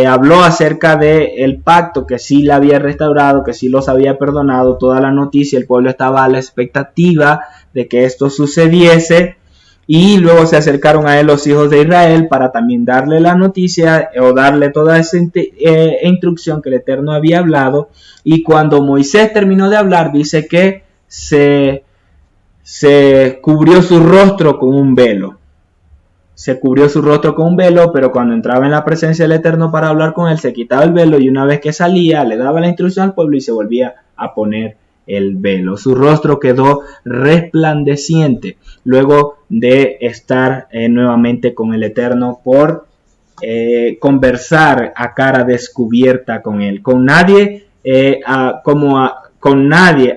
habló acerca del pacto, que sí le había restaurado, que sí los había perdonado, toda la noticia. El pueblo estaba a la expectativa de que esto sucediese, y luego se acercaron a él los hijos de Israel para también darle la noticia o darle toda esa instrucción que el Eterno había hablado. Y cuando Moisés terminó de hablar, dice que se cubrió su rostro con un velo. Pero cuando entraba en la presencia del Eterno para hablar con él, se quitaba el velo, y una vez que salía, le daba la instrucción al pueblo y se volvía a poner el velo. Su rostro quedó resplandeciente luego de estar nuevamente con el Eterno por conversar a cara descubierta con él. Con nadie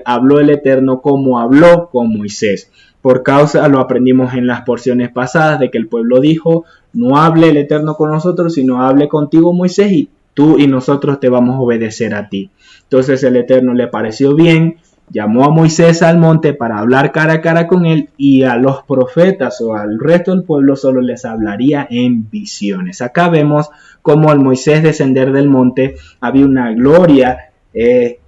habló el Eterno como habló con Moisés. Por causa, lo aprendimos en las porciones pasadas, de que el pueblo dijo: no hable el Eterno con nosotros, sino hable contigo, Moisés, y tú y nosotros te vamos a obedecer a ti. Entonces el Eterno le pareció bien, llamó a Moisés al monte para hablar cara a cara con él, y a los profetas o al resto del pueblo solo les hablaría en visiones. Acá vemos cómo al Moisés descender del monte había una gloria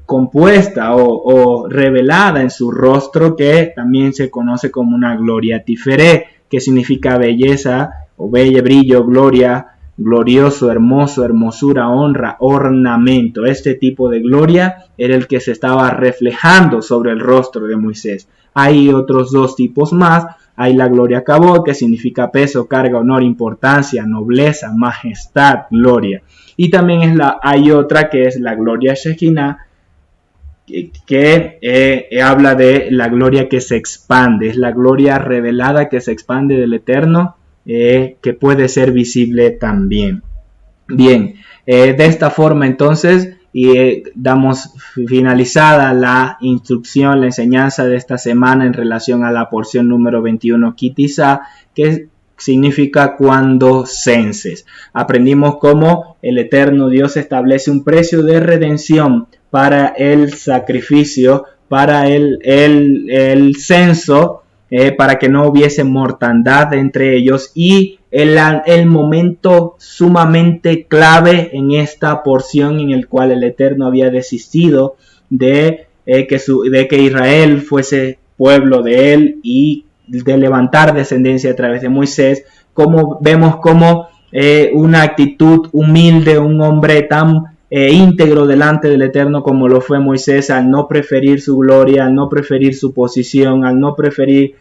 compuesta o revelada en su rostro, que también se conoce como una gloria tiferé, que significa belleza o brillo, gloria, glorioso, hermoso, hermosura, honra, ornamento. Este tipo de gloria era el que se estaba reflejando sobre el rostro de Moisés. Hay otros dos tipos más. Hay la gloria kabod, que significa peso, carga, honor, importancia, nobleza, majestad, gloria. Y también hay otra que es la gloria Shekinah, que habla de la gloria que se expande. Es la gloria revelada que se expande del Eterno, que puede ser visible también. Bien, de esta forma entonces damos finalizada la instrucción, la enseñanza de esta semana en relación a la porción número 21, Kitizá, que significa cuando censes. Aprendimos cómo el Eterno Dios establece un precio de redención para el sacrificio, para el censo, para que no hubiese mortandad entre ellos, y el momento sumamente clave en esta porción en el cual el Eterno había desistido de que Israel fuese pueblo de él y de levantar descendencia a través de Moisés. Como vemos como una actitud humilde, un hombre tan íntegro delante del Eterno como lo fue Moisés, al no preferir su gloria, al no preferir su posición, al no preferir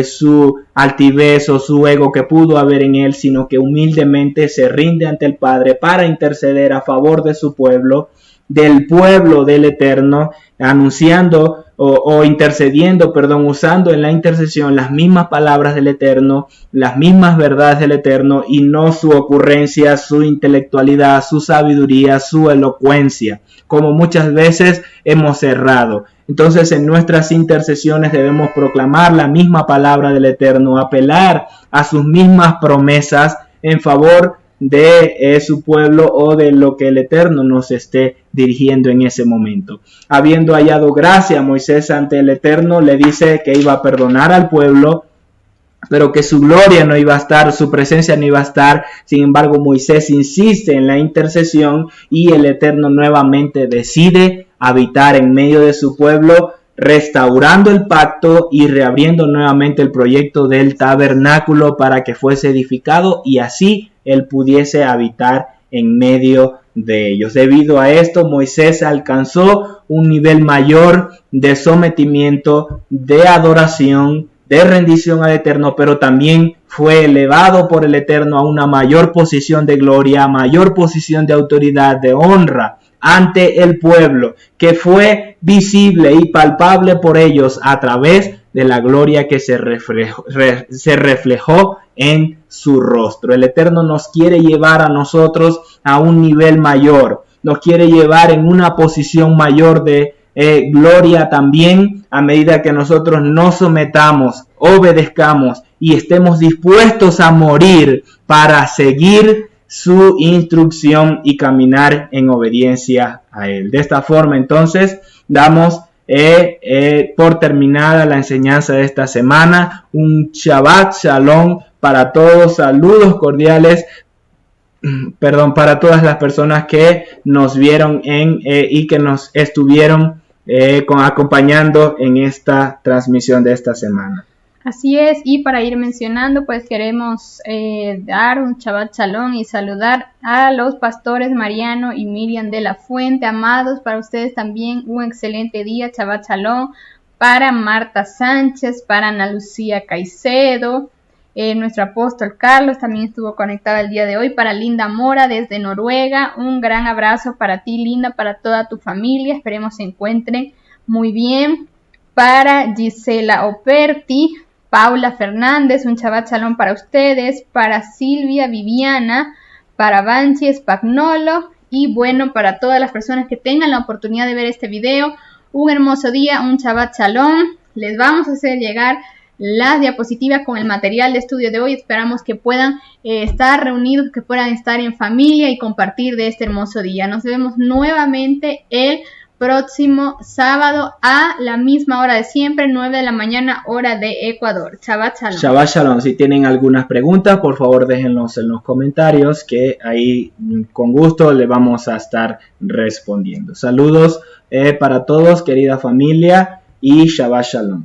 su altivez o su ego que pudo haber en él, sino que humildemente se rinde ante el Padre para interceder a favor de su pueblo, del pueblo del Eterno, anunciando o intercediendo, usando en la intercesión las mismas palabras del Eterno, las mismas verdades del Eterno, y no su ocurrencia, su intelectualidad, su sabiduría, su elocuencia, como muchas veces hemos errado. Entonces, en nuestras intercesiones debemos proclamar la misma palabra del Eterno, apelar a sus mismas promesas en favor de su pueblo o de lo que el Eterno nos esté dirigiendo en ese momento. Habiendo hallado gracia Moisés ante el Eterno, le dice que iba a perdonar al pueblo, pero que su gloria no iba a estar, su presencia no iba a estar. Sin embargo, Moisés insiste en la intercesión y el Eterno nuevamente decide habitar en medio de su pueblo, restaurando el pacto y reabriendo nuevamente el proyecto del tabernáculo para que fuese edificado y así él pudiese habitar en medio de ellos. Debido a esto, Moisés alcanzó un nivel mayor de sometimiento, de adoración, de rendición al Eterno, pero también fue elevado por el Eterno a una mayor posición de gloria, a mayor posición de autoridad, de honra ante el pueblo, que fue visible y palpable por ellos a través de la gloria que se reflejó en su rostro. El Eterno nos quiere llevar a nosotros a un nivel mayor, nos quiere llevar en una posición mayor de gloria también, a medida que nosotros nos sometamos, obedezcamos y estemos dispuestos a morir para seguir su instrucción y caminar en obediencia a Él. De esta forma, entonces, damos por terminada la enseñanza de esta semana. Un Shabbat Shalom para todos. Saludos cordiales. Para todas las personas que nos vieron y que nos estuvieron acompañando en esta transmisión de esta semana. Así es, y para ir mencionando, pues queremos dar un Shabbat Shalom y saludar a los pastores Mariano y Miriam de la Fuente. Amados, para ustedes también un excelente día, Shabbat Shalom. Para Marta Sánchez, para Ana Lucía Caicedo, nuestro apóstol Carlos también estuvo conectado el día de hoy. Para Linda Mora desde Noruega, un gran abrazo para ti, Linda, para toda tu familia. Esperemos se encuentren muy bien. Para Gisela Operti, Paula Fernández, un Shabbat Shalom para ustedes. Para Silvia Viviana, para Banchi Spagnolo y bueno, para todas las personas que tengan la oportunidad de ver este video, un hermoso día, un Shabbat Shalom. Les vamos a hacer llegar las diapositivas con el material de estudio de hoy. Esperamos que puedan estar reunidos, que puedan estar en familia y compartir de este hermoso día. Nos vemos nuevamente el próximo sábado a la misma hora de siempre, 9 de la mañana, hora de Ecuador. Shabbat Shalom. Shabbat Shalom. Si tienen algunas preguntas, por favor déjenlos en los comentarios, que ahí con gusto le vamos a estar respondiendo. Saludos para todos, querida familia, y Shabbat Shalom.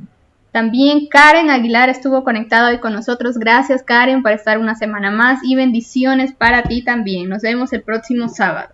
También Karen Aguilar estuvo conectada hoy con nosotros. Gracias, Karen, por estar una semana más y bendiciones para ti también. Nos vemos el próximo sábado.